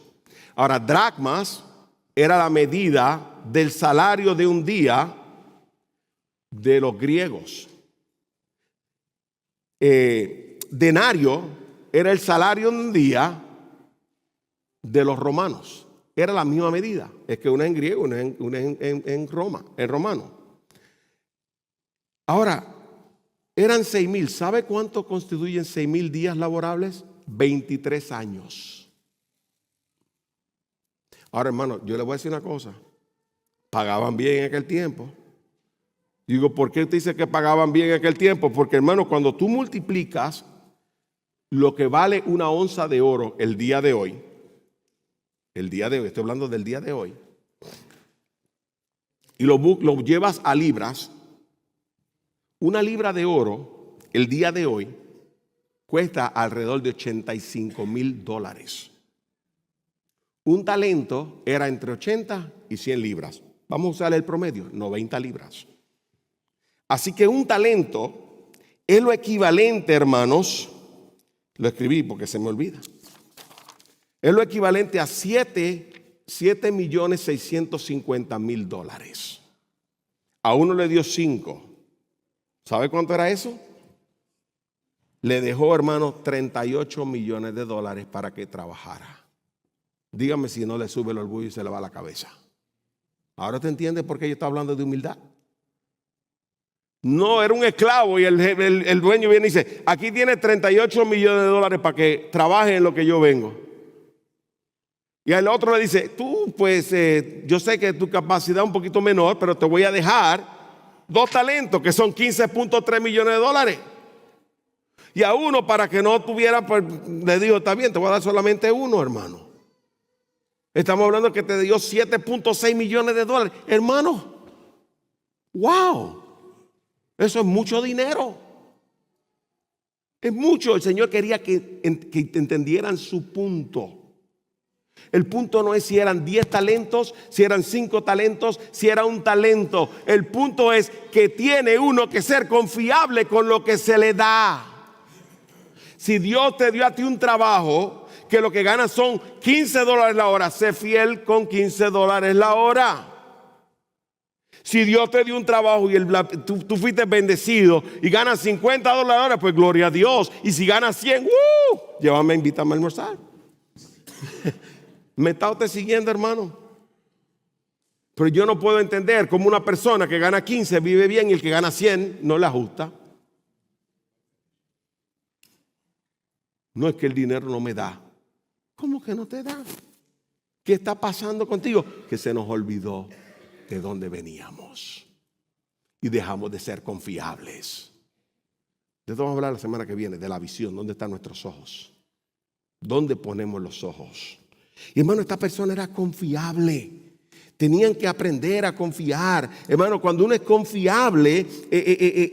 Ahora, dracmas era la medida del salario de un día de los griegos. Denario era el salario de un día de los romanos. Era la misma medida. Es que una en griego, una en Roma, en romano. Ahora, eran 6,000. ¿Sabe cuánto constituyen 6,000 días laborables? 23 años. Ahora, hermano, yo le voy a decir una cosa. Pagaban bien en aquel tiempo. Digo, ¿por qué usted dice que pagaban bien en aquel tiempo? Porque, hermano, cuando tú multiplicas lo que vale una onza de oro el día de hoy, estoy hablando del día de hoy, y lo llevas a libras, una libra de oro el día de hoy cuesta alrededor de $85,000. Un talento era entre 80 y 100 libras. Vamos a usar el promedio, 90 libras. Así que un talento es lo equivalente, hermanos, lo escribí porque se me olvida, es lo equivalente a 7,650,000 dólares. A uno le dio 5. ¿Sabe cuánto era eso? Le dejó, hermano, 38 millones de dólares para que trabajara. Dígame si no le sube el orgullo y se le va la cabeza. Ahora te entiendes por qué yo estoy hablando de humildad. No, era un esclavo y el dueño viene y dice, aquí tiene 38 millones de dólares para que trabaje en lo que yo vengo. Y al otro le dice, tú pues yo sé que tu capacidad es un poquito menor, pero te voy a dejar 2 talentos que son 15.3 millones de dólares. Y a uno, para que no tuviera, pues le dijo, está bien, te voy a dar solamente uno, hermano. Estamos hablando que te dio 7.6 millones de dólares. Hermano, wow, eso es mucho dinero. Es mucho. El Señor quería que entendieran su punto. El punto no es si eran 10 talentos, si eran 5 talentos, si era un talento. El punto es que tiene uno que ser confiable con lo que se le da. Si Dios te dio a ti un trabajo que lo que ganas son $15 la hora, sé fiel con $15 la hora. Si Dios te dio un trabajo y tú fuiste bendecido y ganas $50 la hora, pues gloria a Dios. Y si ganas 100, llévame, invítame a almorzar. ¿Me está usted siguiendo, hermano? Pero yo no puedo entender cómo una persona que gana 15 vive bien y el que gana 100 no le ajusta. No es que el dinero no me da. ¿Cómo que no te da? ¿Qué está pasando contigo? Que se nos olvidó de dónde veníamos y dejamos de ser confiables. De esto vamos a hablar la semana que viene, de la visión. ¿Dónde están nuestros ojos? ¿Dónde ponemos los ojos? Y hermano, esta persona era confiable. Tenían que aprender a confiar. Hermano, cuando uno es confiable,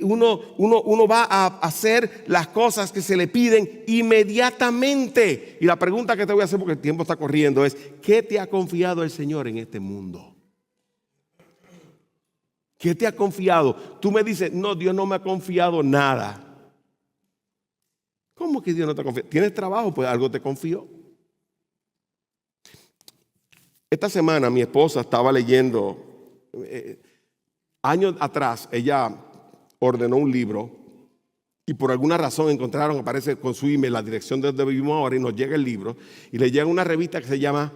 uno va a hacer las cosas que se le piden inmediatamente. Y la pregunta que te voy a hacer, porque el tiempo está corriendo, es: ¿qué te ha confiado el Señor en este mundo? ¿Qué te ha confiado? Tú me dices, no, Dios no me ha confiado nada. ¿Cómo que Dios no te ha confiado? ¿Tienes trabajo? Pues algo te confió. Esta semana mi esposa estaba leyendo, años atrás ella ordenó un libro y por alguna razón encontraron, aparece con su email, la dirección de donde vivimos ahora, y nos llega el libro y le llega una revista que se llama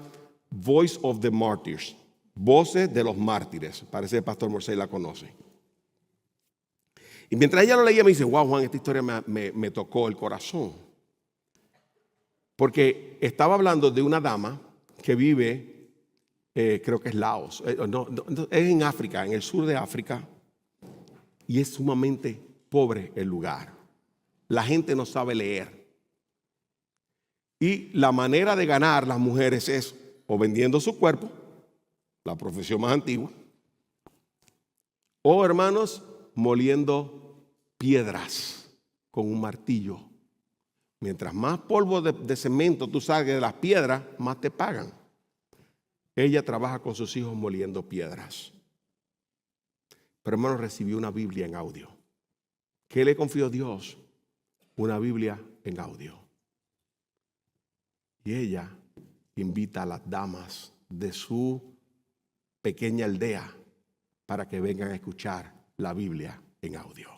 Voice of the Martyrs, Voces de los Mártires. Parece que el pastor Morsey la conoce. Y mientras ella lo leía me dice, wow, Juan, esta historia me tocó el corazón. Porque estaba hablando de una dama que vive, creo que es Laos, es en África, en el sur de África, y es sumamente pobre el lugar. La gente no sabe leer. Y la manera de ganar las mujeres es o vendiendo su cuerpo, la profesión más antigua, o hermanos, moliendo piedras con un martillo. Mientras más polvo de cemento tú saques de las piedras, más te pagan. Ella trabaja con sus hijos moliendo piedras. Pero hermano, recibió una Biblia en audio. ¿Qué le confió Dios? Una Biblia en audio. Y ella invita a las damas de su pequeña aldea para que vengan a escuchar la Biblia en audio.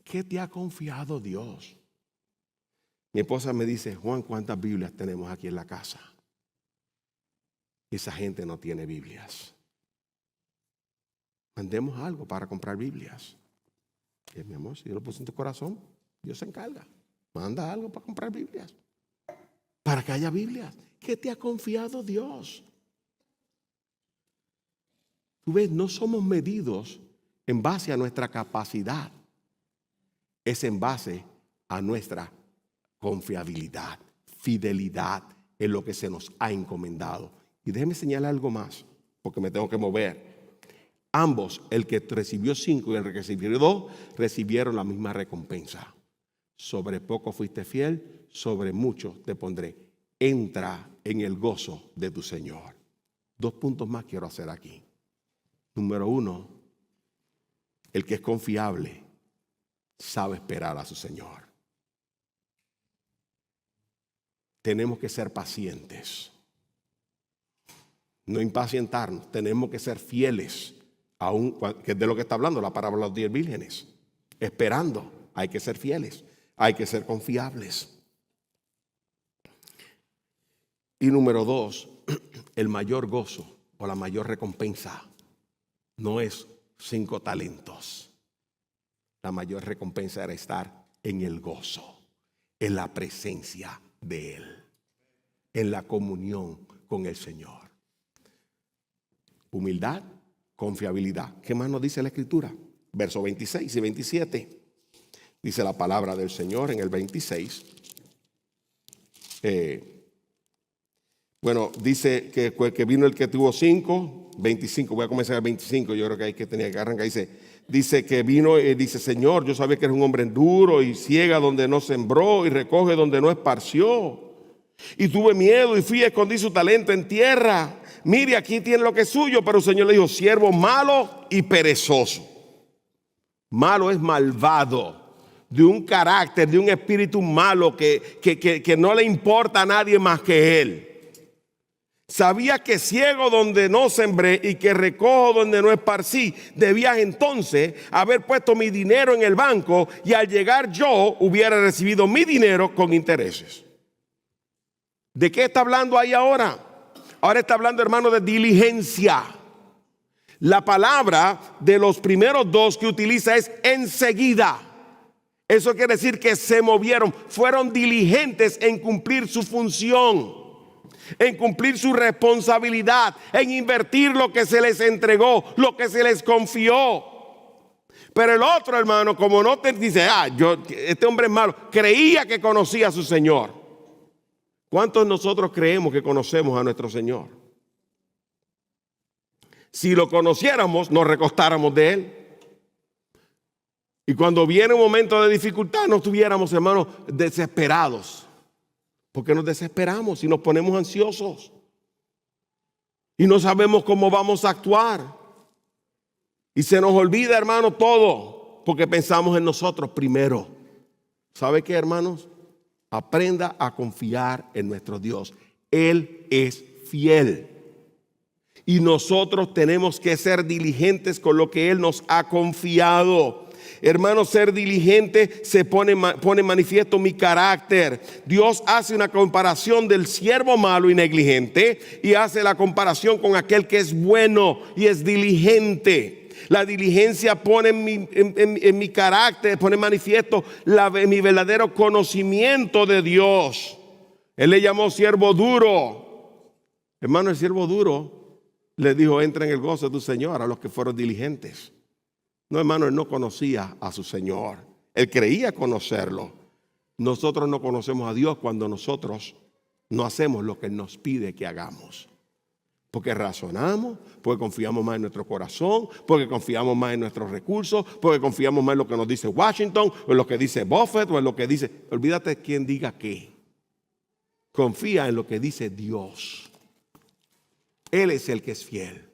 ¿Qué te ha confiado Dios? Mi esposa me dice, Juan, ¿cuántas Biblias tenemos aquí en la casa? Esa gente no tiene Biblias. Mandemos algo para comprar Biblias. Y mi amor, si Dios lo puso en tu corazón, Dios se encarga. Manda algo para comprar Biblias. Para que haya Biblias. ¿Qué te ha confiado Dios? Tú ves, no somos medidos en base a nuestra capacidad. Es en base a nuestra confiabilidad, fidelidad en lo que se nos ha encomendado. Y déjeme señalar algo más, porque me tengo que mover. Ambos, el que recibió 5 y el que recibió 2, recibieron la misma recompensa. Sobre poco fuiste fiel, sobre mucho te pondré. Entra en el gozo de tu Señor. 2 puntos más quiero hacer aquí. Número 1, el que es confiable sabe esperar a su Señor. Tenemos que ser pacientes, no impacientarnos. Tenemos que ser fieles, aún, que es de lo que está hablando la parábola de los 10 vírgenes. Esperando, hay que ser fieles, hay que ser confiables. Y número 2, el mayor gozo o la mayor recompensa no es 5 talentos. La mayor recompensa era estar en el gozo, en la presencia de Él, en la comunión con el Señor. Humildad, confiabilidad. ¿Qué más nos dice la Escritura? Versos 26 y 27. Dice la palabra del Señor en el 26. Dice que vino el que tuvo 5, 25. Voy a comenzar el 25. Yo creo que hay que tenía que arrancar. Dice que vino y dice, Señor, yo sabía que eres un hombre duro y ciega donde no sembró y recoge donde no esparció. Y tuve miedo y fui a escondí su talento en tierra. Mire, aquí tiene lo que es suyo. Pero el Señor le dijo, siervo malo y perezoso. Malo es malvado, de un carácter, de un espíritu malo que no le importa a nadie más que él. Sabía que ciego donde no sembré y que recojo donde no esparcí. Debías entonces haber puesto mi dinero en el banco y al llegar yo hubiera recibido mi dinero con intereses. ¿De qué está hablando ahí ahora? Ahora está hablando, hermano, de diligencia. La palabra de los primeros 2 que utiliza es enseguida. Eso quiere decir que se movieron, fueron diligentes en cumplir su función, en cumplir su responsabilidad, en invertir lo que se les entregó, lo que se les confió. Pero el otro, hermano, como no te dice, este hombre es malo, creía que conocía a su Señor. ¿Cuántos de nosotros creemos que conocemos a nuestro Señor? Si lo conociéramos, nos recostáramos de Él. Y cuando viene un momento de dificultad, no estuviéramos, hermanos, desesperados. Porque nos desesperamos y nos ponemos ansiosos. Y no sabemos cómo vamos a actuar. Y se nos olvida, hermano, todo. Porque pensamos en nosotros primero. ¿Sabe qué, hermanos? Aprenda a confiar en nuestro Dios. Él es fiel. Y nosotros tenemos que ser diligentes con lo que Él nos ha confiado. Hermano, ser diligente se pone manifiesto mi carácter. Dios hace una comparación del siervo malo y negligente y hace la comparación con aquel que es bueno y es diligente. La diligencia pone en mi carácter, pone manifiesto mi verdadero conocimiento de Dios. Él le llamó siervo duro. Hermano, el siervo duro le dijo, entra en el gozo de tu Señor a los que fueron diligentes. No, hermano, él no conocía a su Señor. Él creía conocerlo. Nosotros no conocemos a Dios cuando nosotros no hacemos lo que Él nos pide que hagamos. Porque razonamos, porque confiamos más en nuestro corazón, porque confiamos más en nuestros recursos, porque confiamos más en lo que nos dice Washington, o en lo que dice Buffett, o en lo que dice... Olvídate quién diga qué. Confía en lo que dice Dios. Él es el que es fiel.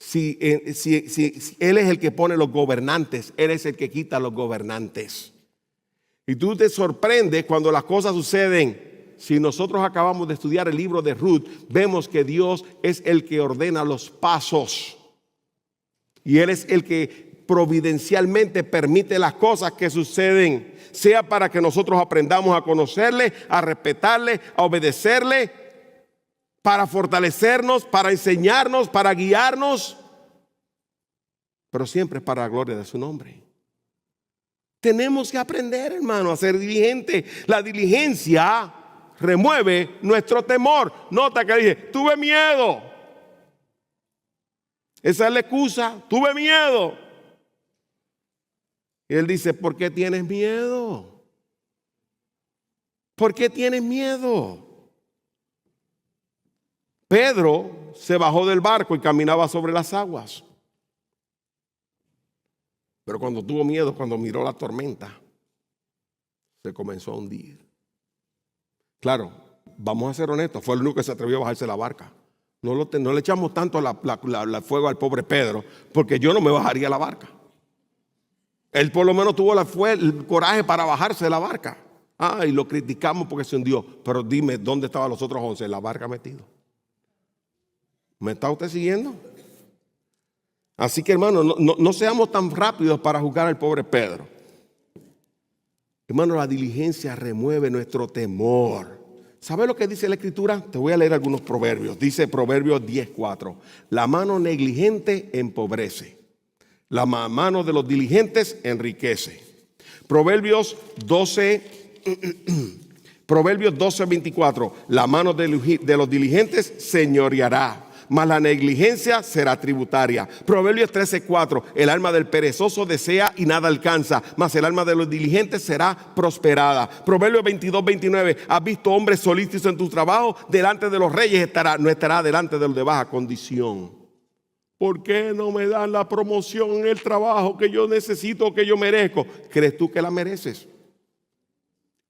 Si Él es el que pone los gobernantes, Él es el que quita los gobernantes. Y tú te sorprendes cuando las cosas suceden. Si nosotros acabamos de estudiar el libro de Ruth, vemos que Dios es el que ordena los pasos. Y Él es el que providencialmente permite las cosas que suceden, sea para que nosotros aprendamos a conocerle, a respetarle, a obedecerle, para fortalecernos, para enseñarnos, para guiarnos, pero siempre para la gloria de su nombre. Tenemos que aprender, hermano, a ser diligente. La diligencia remueve nuestro temor. Nota que dije, tuve miedo. Esa es la excusa, tuve miedo. Y él dice, ¿por qué tienes miedo? ¿Por qué tienes miedo? Pedro se bajó del barco y caminaba sobre las aguas. Pero cuando tuvo miedo, cuando miró la tormenta, se comenzó a hundir. Claro, vamos a ser honestos, fue el único que se atrevió a bajarse de la barca. No le echamos tanto la fuego al pobre Pedro, porque yo no me bajaría de la barca. Él por lo menos tuvo el coraje para bajarse de la barca. Y lo criticamos porque se hundió. Pero dime, ¿dónde estaban los otros 11 en la barca metidos? ¿Me está usted siguiendo? Así que, hermano, no seamos tan rápidos para juzgar al pobre Pedro. Hermano, la diligencia remueve nuestro temor. ¿Sabe lo que dice la Escritura? Te voy a leer algunos proverbios. Dice Proverbios 10:4. La mano negligente empobrece. La mano de los diligentes enriquece. Proverbios 12:24. La mano de los diligentes señoreará, mas la negligencia será tributaria. Proverbios 13:4. El alma del perezoso desea y nada alcanza, mas el alma de los diligentes será prosperada. Proverbios 22:29. Has visto hombres solícitos en tu trabajo, delante de los reyes no estará delante de los de baja condición. ¿Por qué no me dan la promoción en el trabajo que yo necesito, que yo merezco? ¿Crees tú que la mereces?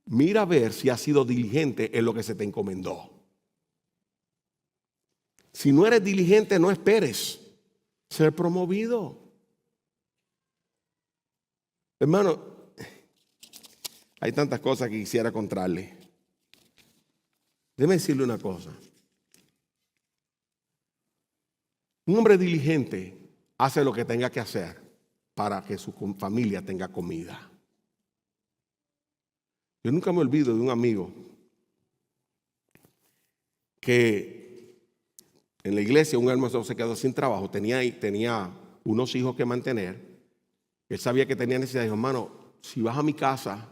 Mira a ver si has sido diligente en lo que se te encomendó. Si no eres diligente, no esperes ser promovido. Hermano, hay tantas cosas que quisiera contarle. Déjeme decirle una cosa. Un hombre diligente hace lo que tenga que hacer para que su familia tenga comida. Yo nunca me olvido de un amigo que en la iglesia, un hermano se quedó sin trabajo, tenía unos hijos que mantener. Él sabía que tenía necesidad. Dijo, hermano, si vas a mi casa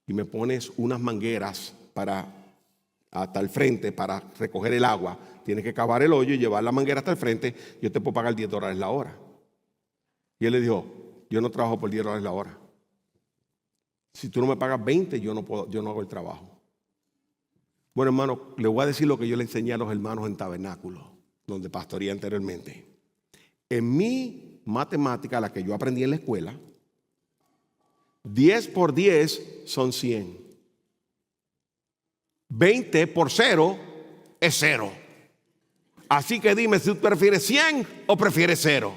y me pones unas mangueras hasta el frente para recoger el agua, tienes que cavar el hoyo y llevar la manguera hasta el frente, yo te puedo pagar $10 la hora. Y él le dijo, yo no trabajo por $10 la hora. Si tú no me pagas 20, yo no hago el trabajo. Bueno, hermano, le voy a decir lo que yo le enseñé a los hermanos en Tabernáculo, donde pastoreé anteriormente. En mi matemática, la que yo aprendí en la escuela, 10 por 10 son 100. 20 por 0 es 0. Así que dime si tú prefieres 100 o prefieres 0.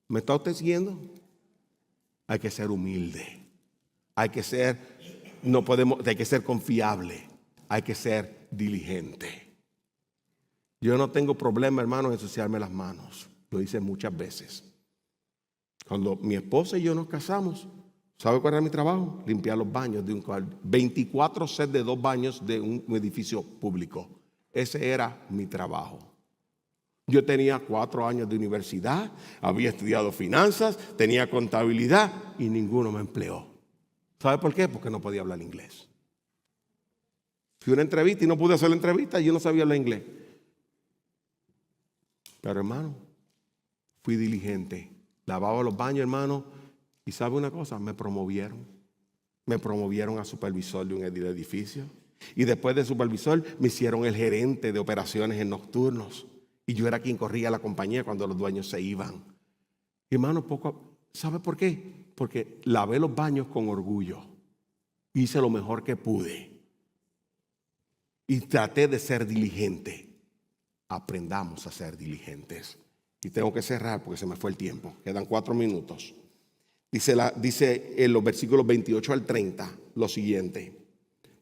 ¿Me está usted siguiendo? Hay que ser humilde. Hay que ser confiable. Hay que ser diligente. Yo no tengo problema, hermano, en ensuciarme las manos. Lo hice muchas veces. Cuando mi esposa y yo nos casamos, ¿sabe cuál era mi trabajo? Limpiar los baños de 24 sets de 2 baños de un edificio público. Ese era mi trabajo. Yo tenía 4 años de universidad, había estudiado finanzas, tenía contabilidad y ninguno me empleó. ¿Sabe por qué? Porque no podía hablar inglés. Fui a una entrevista y no pude hacer la entrevista y yo no sabía hablar inglés. Pero hermano, fui diligente. Lavaba los baños, hermano, y ¿sabe una cosa? Me promovieron. Me promovieron a supervisor de un edificio. Y después de supervisor me hicieron el gerente de operaciones en nocturnos. Y yo era quien corría la compañía cuando los dueños se iban. Y hermano, ¿sabe por qué? Porque lavé los baños con orgullo. Hice lo mejor que pude. Y traté de ser diligente. Aprendamos a ser diligentes. Y tengo que cerrar porque se me fue el tiempo. Quedan 4 minutos. Dice en los versículos 28 al 30 lo siguiente.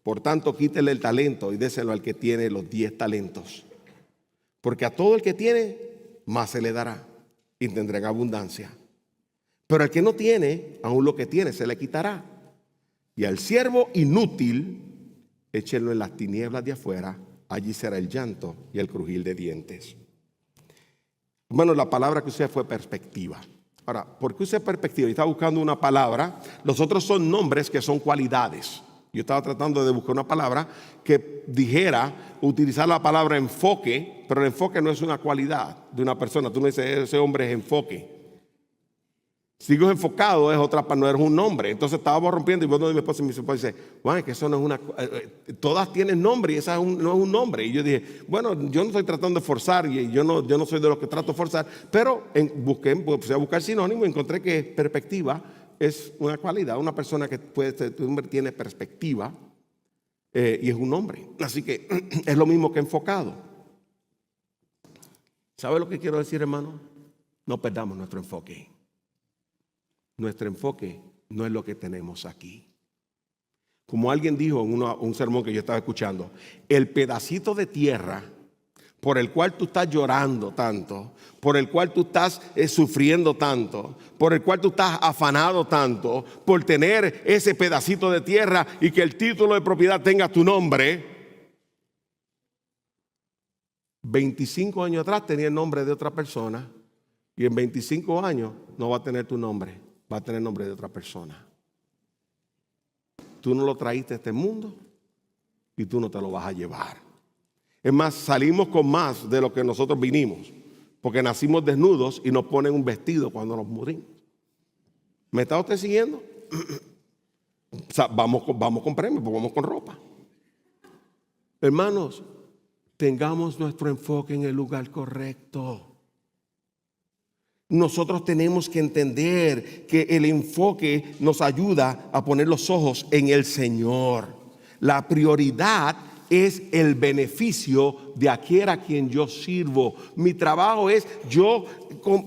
Por tanto, quítele el talento y déselo al que tiene los 10 talentos. Porque a todo el que tiene, más se le dará. y tendrá en abundancia. Pero al que no tiene, aún lo que tiene se le quitará. Y al siervo inútil, échenlo en las tinieblas de afuera, allí será el llanto y el crujir de dientes. Bueno, la palabra que usé fue perspectiva. Ahora, ¿por qué usé perspectiva? Yo estaba buscando una palabra. Los otros son nombres que son cualidades. Yo estaba tratando de buscar una palabra que dijera, utilizar la palabra enfoque, pero el enfoque no es una cualidad de una persona. Tú no dices, ese hombre es enfoque. Sigo enfocado es otra, no es un nombre. Entonces estábamos rompiendo y mi esposa dice, bueno, es que eso no es una, todas tienen nombre y esa no es un nombre. Y yo dije, bueno, yo no estoy tratando de forzar y yo no soy de los que trato de forzar, pero empecé a buscar sinónimo y encontré que perspectiva es una cualidad. Una persona que tiene perspectiva y es un hombre. Así que es lo mismo que enfocado. ¿Sabe lo que quiero decir, hermano? No perdamos nuestro enfoque. Nuestro enfoque no es lo que tenemos aquí. Como alguien dijo en un sermón que yo estaba escuchando, el pedacito de tierra por el cual tú estás llorando tanto, por el cual tú estás sufriendo tanto, por el cual tú estás afanado tanto, por tener ese pedacito de tierra y que el título de propiedad tenga tu nombre, 25 años atrás tenía el nombre de otra persona y en 25 años no va a tener tu nombre. Va a tener el nombre de otra persona. Tú no lo traíste a este mundo y tú no te lo vas a llevar. Es más, salimos con más de lo que nosotros vinimos, porque nacimos desnudos y nos ponen un vestido cuando nos morimos. ¿Me está usted siguiendo? O sea, vamos con premios, vamos con ropa. Hermanos, tengamos nuestro enfoque en el lugar correcto. Nosotros tenemos que entender que el enfoque nos ayuda a poner los ojos en el Señor. La prioridad es el beneficio de aquel a quien yo sirvo. Mi trabajo es yo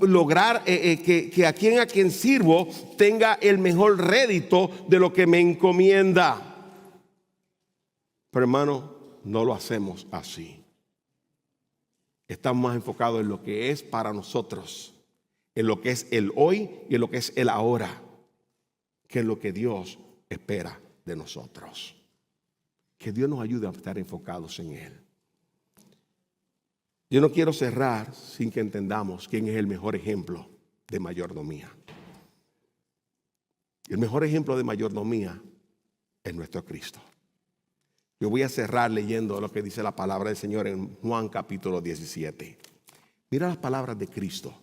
lograr que a quien sirvo tenga el mejor rédito de lo que me encomienda. Pero hermano, no lo hacemos así. Estamos más enfocados en lo que es para nosotros, en lo que es el hoy y en lo que es el ahora, que en lo que Dios espera de nosotros. Que Dios nos ayude a estar enfocados en Él. Yo no quiero cerrar sin que entendamos quién es el mejor ejemplo de mayordomía. El mejor ejemplo de mayordomía es nuestro Cristo. Yo voy a cerrar leyendo lo que dice la palabra del Señor en Juan capítulo 17. Mira las palabras de Cristo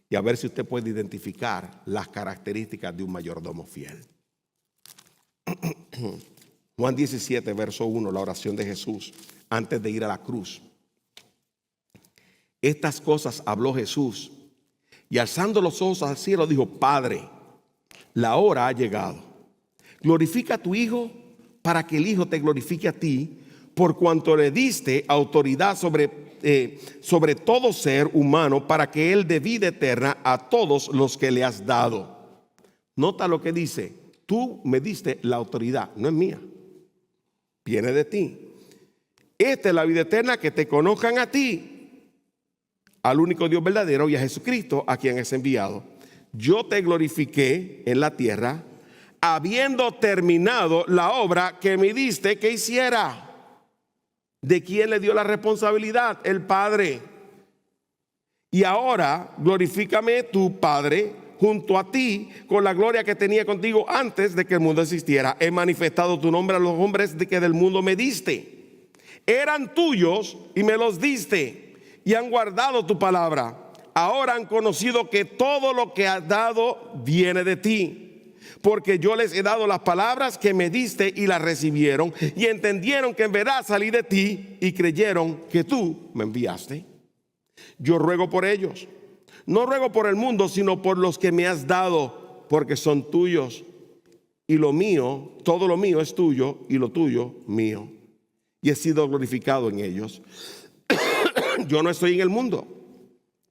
y a ver si usted puede identificar las características de un mayordomo fiel. Juan 17, verso 1, la oración de Jesús antes de ir a la cruz. Estas cosas habló Jesús y alzando los ojos al cielo dijo: Padre, la hora ha llegado. Glorifica a tu Hijo para que el Hijo te glorifique a ti, por cuanto le diste autoridad sobre todo ser humano, para que Él dé vida eterna a todos los que le has dado. Nota lo que dice: tú me diste la autoridad, no es mía, viene de ti. Esta es la vida eterna, que te conozcan a ti, al único Dios verdadero, y a Jesucristo a quien has enviado. Yo te glorifiqué en la tierra, habiendo terminado la obra que me diste que hiciera. ¿De quién le dio la responsabilidad? El Padre. Y ahora glorifícame tú, Padre, junto a ti, con la gloria que tenía contigo antes de que el mundo existiera. He manifestado tu nombre a los hombres de que del mundo me diste. Eran tuyos y me los diste, y han guardado tu palabra. Ahora han conocido que todo lo que has dado viene de ti. Porque yo les he dado las palabras que me diste y las recibieron, y entendieron que en verdad salí de ti, y creyeron que tú me enviaste. Yo ruego por ellos. No ruego por el mundo, sino por los que me has dado, porque son tuyos. Y lo mío, todo lo mío es tuyo, y lo tuyo mío. Y he sido glorificado en ellos. Yo no estoy en el mundo,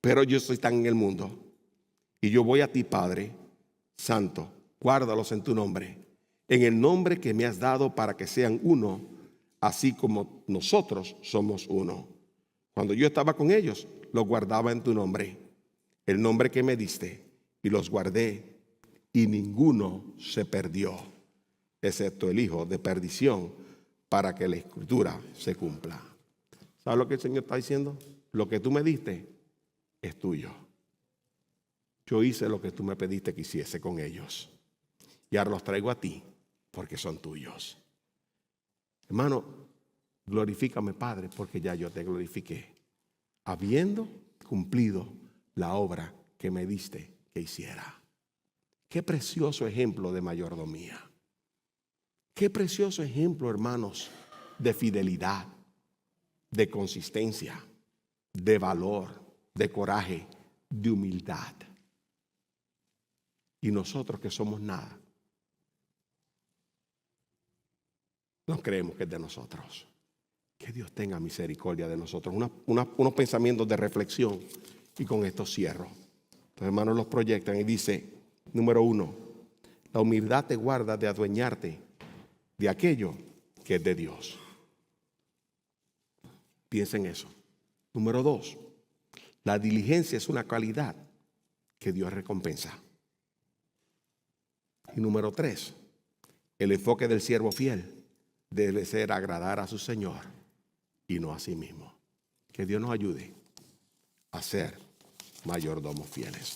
pero ellos están en el mundo. Y yo voy a ti, Padre Santo. Guárdalos en tu nombre, en el nombre que me has dado, para que sean uno, así como nosotros somos uno. Cuando yo estaba con ellos, los guardaba en tu nombre. el nombre que me diste y los guardé, y ninguno se perdió, excepto el hijo de perdición, para que la escritura se cumpla. ¿Sabes lo que el Señor está diciendo? Lo que tú me diste es tuyo. Yo hice lo que tú me pediste que hiciese con ellos. Y ahora los traigo a ti porque son tuyos. Hermano, glorifícame, Padre, porque ya yo te glorifiqué, habiendo cumplido la obra que me diste que hiciera. Qué precioso ejemplo de mayordomía. Qué precioso ejemplo, hermanos, de fidelidad, de consistencia, de valor, de coraje, de humildad. Y nosotros que somos nada, no creemos que es de nosotros. Que Dios tenga misericordia de nosotros. Unos pensamientos de reflexión, y con esto cierro. Los hermanos los proyectan y dice, número 1, la humildad te guarda de adueñarte de aquello que es de Dios. Piensa en eso. Número 2, la diligencia es una cualidad que Dios recompensa. Y número 3, el enfoque del siervo fiel debe ser agradar a su Señor y no a sí mismo. Que Dios nos ayude a ser mayordomos fieles.